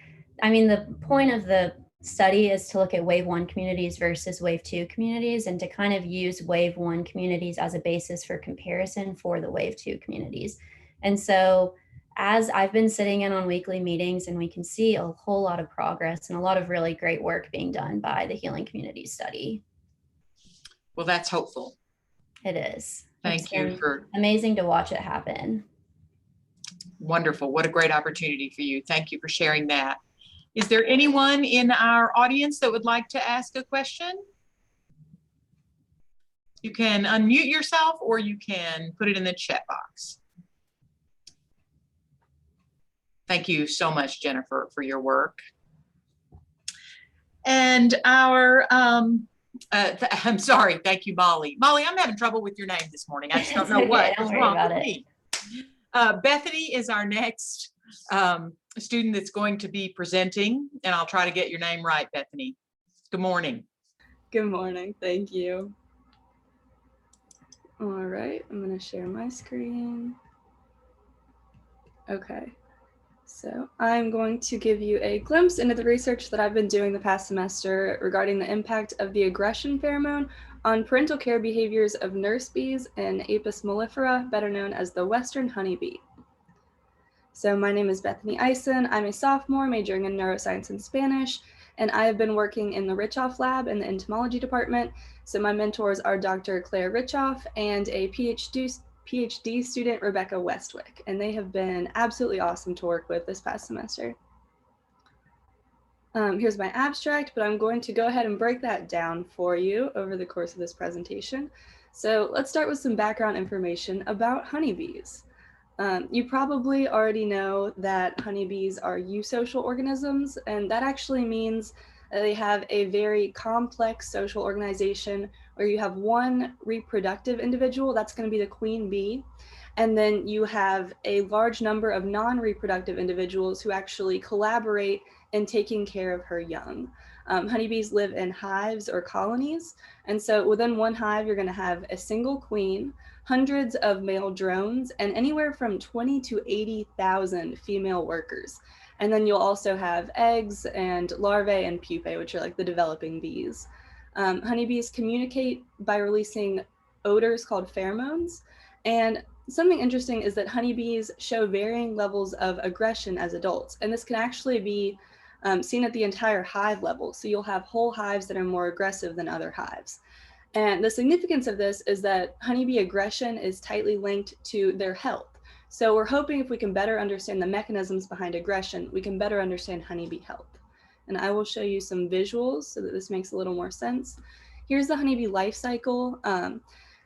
I mean, the point of the study is to look at wave 1 communities versus wave 2 communities, and to kind of use wave 1 communities as a basis for comparison for the wave 2 communities. And so as I've been sitting in on weekly meetings, and we can see a whole lot of progress and a lot of really great work being done by the Healing Communities study. Well, that's hopeful. It is. Thank you for amazing to watch it happen. Wonderful. What a great opportunity for you. Thank you for sharing that. Is there anyone in our audience that would like to ask a question? You can unmute yourself, or you can put it in the chat box. Thank you so much, Jennifer, for your work. And our, I'm sorry, thank you, Molly. Molly, I'm having trouble with your name this morning. I just don't know what is wrong with me. Bethany is our next student that's going to be presenting, and I'll try to get your name right, Bethany. Good morning. Good morning, thank you. All right, I'm gonna share my screen. Okay, so I'm going to give you a glimpse into the research that I've been doing the past semester regarding the impact of the aggression pheromone on parental care behaviors of nurse bees and Apis mellifera, better known as the Western honeybee. So my name is Bethany Ison. I'm a sophomore majoring in neuroscience and Spanish, and I have been working in the Richoff lab in the entomology department. So my mentors are Dr. Claire Richoff and a PhD student, Rebecca Westwick, and they have been absolutely awesome to work with this past semester. Here's my abstract, but I'm going to go ahead and break that down for you over the course of this presentation. So let's start with some background information about honeybees. You probably already know that honeybees are eusocial organisms, and that actually means that they have a very complex social organization where you have one reproductive individual, that's going to be the queen bee, and then you have a large number of non-reproductive individuals who actually collaborate in taking care of her young. Honeybees live in hives or colonies, and so within one hive, you're going to have a single queen, hundreds of male drones, and anywhere from 20 to 80,000 female workers. And then you'll also have eggs and larvae and pupae, which are like the developing bees. Honeybees communicate by releasing odors called pheromones. And something interesting is that honeybees show varying levels of aggression as adults. And this can actually be seen at the entire hive level. So you'll have whole hives that are more aggressive than other hives. And the significance of this is that honeybee aggression is tightly linked to their health. So we're hoping if we can better understand the mechanisms behind aggression, we can better understand honeybee health. And I will show you some visuals so that this makes a little more sense. Here's the honeybee life cycle.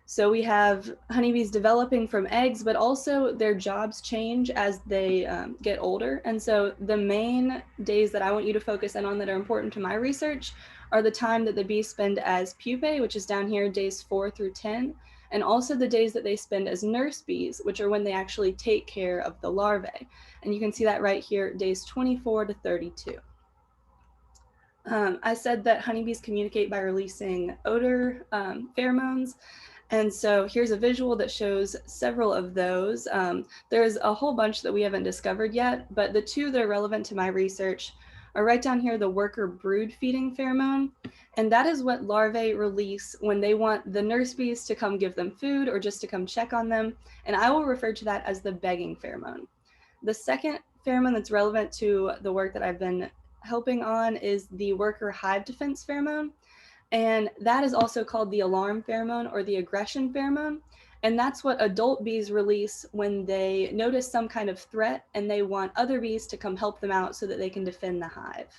So we have honeybees developing from eggs, but also their jobs change as they get older. And so the main days that I want you to focus in on that are important to my research are the time that the bees spend as pupae, which is down here, days 4 through 10, and also the days that they spend as nurse bees, which are when they actually take care of the larvae. And you can see that right here, days 24 to 32. I said that honeybees communicate by releasing odor pheromones. And so here's a visual that shows several of those. There's a whole bunch that we haven't discovered yet, but the two that are relevant to my research are right down here, the worker brood feeding pheromone. And that is what larvae release when they want the nurse bees to come give them food or just to come check on them. And I will refer to that as the begging pheromone. The second pheromone that's relevant to the work that I've been helping on is the worker hive defense pheromone. And that is also called the alarm pheromone or the aggression pheromone. And that's what adult bees release when they notice some kind of threat and they want other bees to come help them out so that they can defend the hive.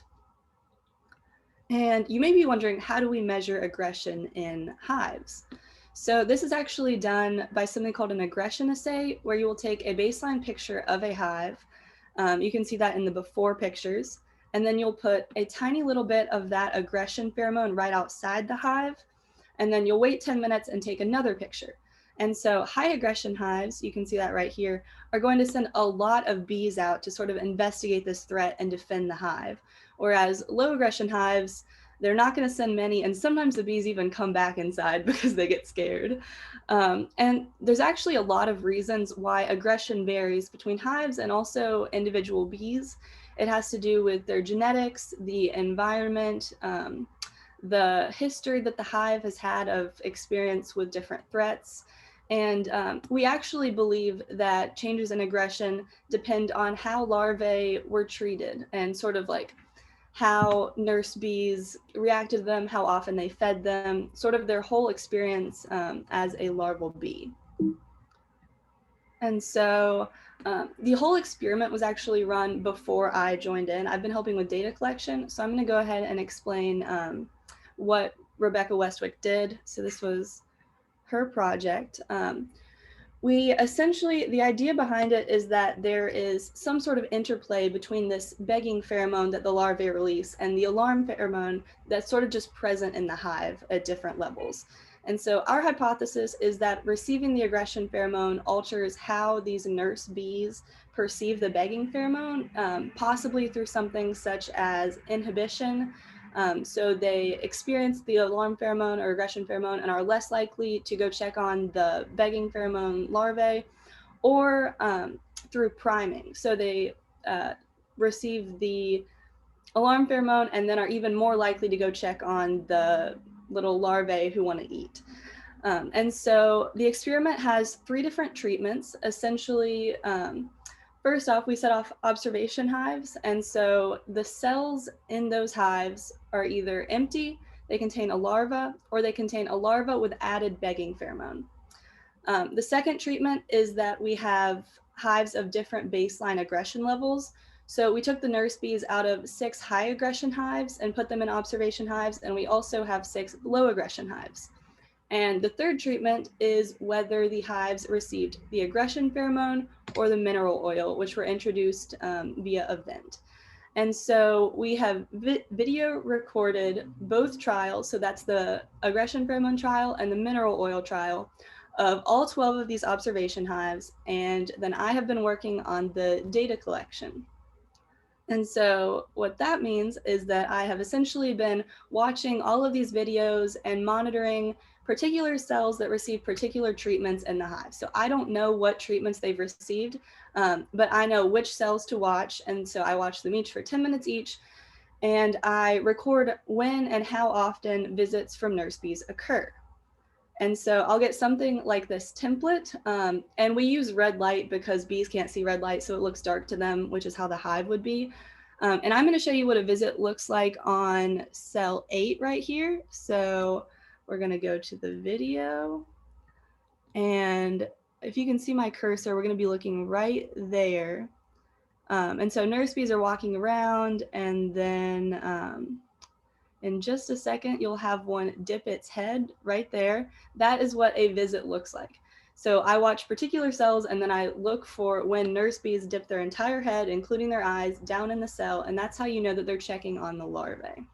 And you may be wondering, how do we measure aggression in hives? So this is actually done by something called an aggression assay, where you will take a baseline picture of a hive. You can see that in the before pictures. And then you'll put a tiny little bit of that aggression pheromone right outside the hive. And then you'll wait 10 minutes and take another picture. And so high aggression hives, you can see that right here, are going to send a lot of bees out to sort of investigate this threat and defend the hive. Whereas low aggression hives, they're not going to send many, and sometimes the bees even come back inside because they get scared. And there's actually a lot of reasons why aggression varies between hives and also individual bees. It has to do with their genetics, the environment, the history that the hive has had of experience with different threats. And we actually believe that changes in aggression depend on how larvae were treated and sort of like how nurse bees reacted to them, how often they fed them, sort of their whole experience as a larval bee. And so the whole experiment was actually run before I joined in. I've been helping with data collection, so I'm going to go ahead and explain what Rebecca Westwick did. So this was her project. The idea behind it is that there is some sort of interplay between this begging pheromone that the larvae release and the alarm pheromone that's sort of just present in the hive at different levels. And so our hypothesis is that receiving the aggression pheromone alters how these nurse bees perceive the begging pheromone, possibly through something such as inhibition. So they experience the alarm pheromone or aggression pheromone and are less likely to go check on the begging pheromone larvae, or through priming. So they receive the alarm pheromone and then are even more likely to go check on the little larvae who want to eat. And so the experiment has 3 different treatments. Essentially, first off, we set off observation hives. And so the cells in those hives are either empty, they contain a larva, or they contain a larva with added begging pheromone. The second treatment is that we have hives of different baseline aggression levels. So we took the nurse bees out of 6 high aggression hives and put them in observation hives, and we also have 6 low aggression hives. And the third treatment is whether the hives received the aggression pheromone or the mineral oil, which were introduced via a vent. And so we have video recorded both trials, so that's the aggression pheromone trial and the mineral oil trial, of all 12 of these observation hives. And then I have been working on the data collection. And so what that means is that I have essentially been watching all of these videos and monitoring particular cells that receive particular treatments in the hive. So I don't know what treatments they've received, but I know which cells to watch. And so I watch them each for 10 minutes each. And I record when and how often visits from nurse bees occur. And so I'll get something like this template, and we use red light because bees can't see red light, so it looks dark to them, which is how the hive would be. And I'm going to show you what a visit looks like on cell 8 right here. So we're going to go to the video. And if you can see my cursor, we're going to be looking right there. And so nurse bees are walking around, and then in just a second, you'll have one dip its head right there. That is what a visit looks like. So I watch particular cells, and then I look for when nurse bees dip their entire head, including their eyes, down in the cell, and that's how you know that they're checking on the larvae.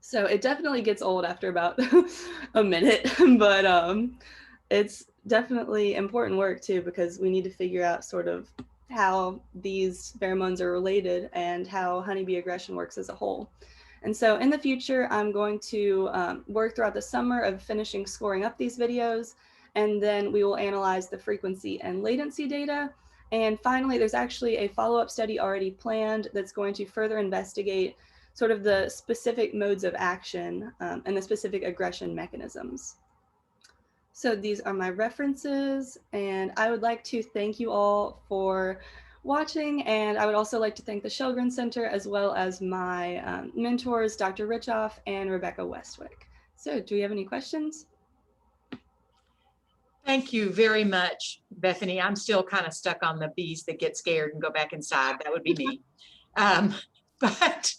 So it definitely gets old after about a minute, but it's definitely important work too, because we need to figure out sort of how these pheromones are related and how honeybee aggression works as a whole. And so in the future, I'm going to work throughout the summer of finishing scoring up these videos, and then we will analyze the frequency and latency data. And finally, there's actually a follow-up study already planned that's going to further investigate sort of the specific modes of action and the specific aggression mechanisms. So these are my references, and I would like to thank you all for watching, and I would also like to thank the Chellgren Center as well as my mentors, Dr. Richoff and Rebecca Westwick. So do we have any questions? Thank you very much, Bethany. I'm still kind of stuck on the bees that get scared and go back inside. That would be me. But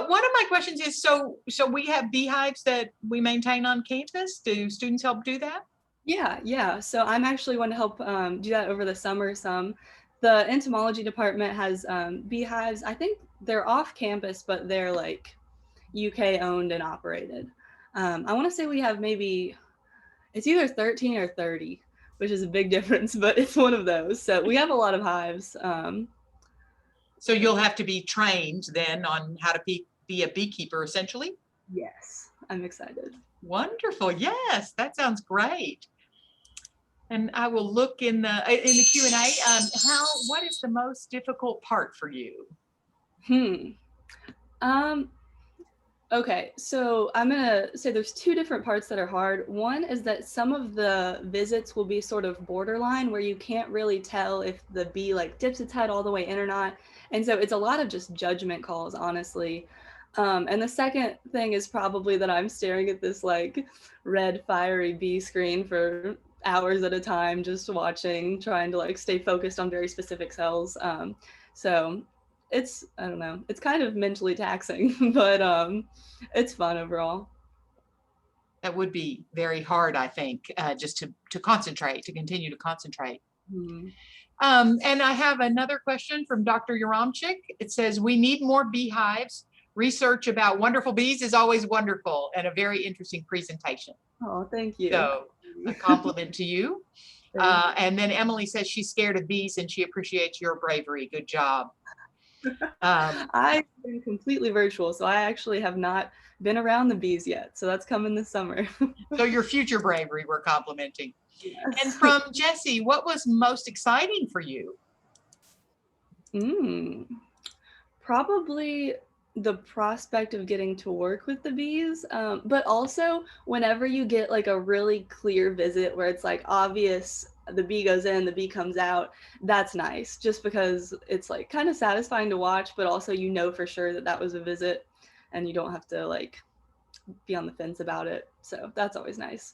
one of my questions is, so we have beehives that we maintain on campus. Do students help do that? Yeah. So I'm actually going to help do that over the summer some. The entomology department has beehives. I think they're off campus, but they're like UK owned and operated. I want to say we have maybe, it's either 13 or 30, which is a big difference, but it's one of those. So we have a lot of hives. So you'll have to be trained then on how to be a beekeeper, essentially? Yes, I'm excited. Wonderful. Yes, that sounds great. And I will look in the Q&A. What is the most difficult part for you? Okay, so I'm gonna say there's two different parts that are hard. One is that some of the visits will be sort of borderline where you can't really tell if the bee like dips its head all the way in or not. And so it's a lot of just judgment calls, honestly. And the second thing is probably that I'm staring at this like red fiery bee screen for hours at a time, just watching, trying to like stay focused on very specific cells. So it's, I don't know, it's kind of mentally taxing, but it's fun overall. That would be very hard, I think, just to concentrate, to continue to concentrate. Mm-hmm. And I have another question from Dr. Yaramchik. It says, we need more beehives. Research about wonderful bees is always wonderful and a very interesting presentation. Oh, thank you. So a compliment to you. And then Emily says she's scared of bees and she appreciates your bravery. Good job. I've been completely virtual, so I actually have not been around the bees yet. So that's coming this summer. So your future bravery we're complimenting. Yes. And from Jessie, what was most exciting for you? Probably the prospect of getting to work with the bees, but also whenever you get like a really clear visit where it's like obvious the bee goes in, the bee comes out, that's nice, just because it's like kind of satisfying to watch, but also you know for sure that that was a visit and you don't have to like be on the fence about it. So that's always nice.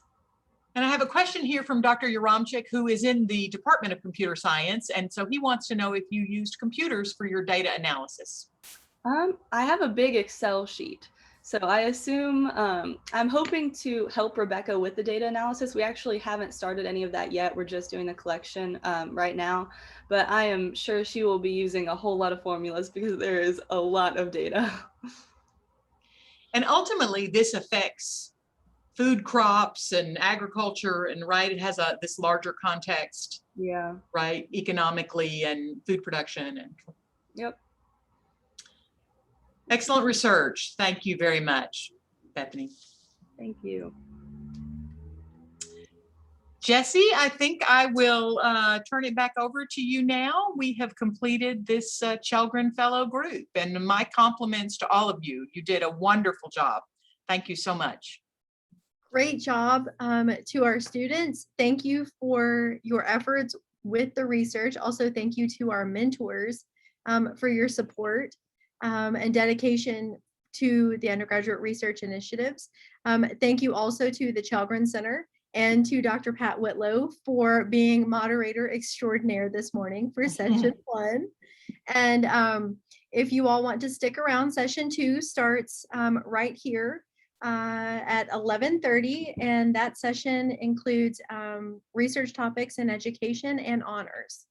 And I have a question here from Dr. Yaramchik, who is in the Department of Computer Science. And so he wants to know if you used computers for your data analysis. I have a big Excel sheet. So I assume I'm hoping to help Rebecca with the data analysis. We actually haven't started any of that yet. We're just doing the collection right now, but I am sure she will be using a whole lot of formulas because there is a lot of data. And ultimately this affects food crops and agriculture, and right, it has this larger context. Yeah. Right, economically and food production. And yep. Excellent research. Thank you very much, Bethany. Thank you. Jessie, I think I will turn it back over to you now. We have completed this Chellgren Fellow group, and my compliments to all of you. You did a wonderful job. Thank you so much. Great job to our students. Thank you for your efforts with the research. Also, thank you to our mentors for your support and dedication to the undergraduate research initiatives. Thank you also to the Chellgren Center and to Dr. Pat Whitlow for being moderator extraordinaire this morning for session 1. And if you all want to stick around, session 2 starts right here at 11:30, and that session includes research topics in education and honors.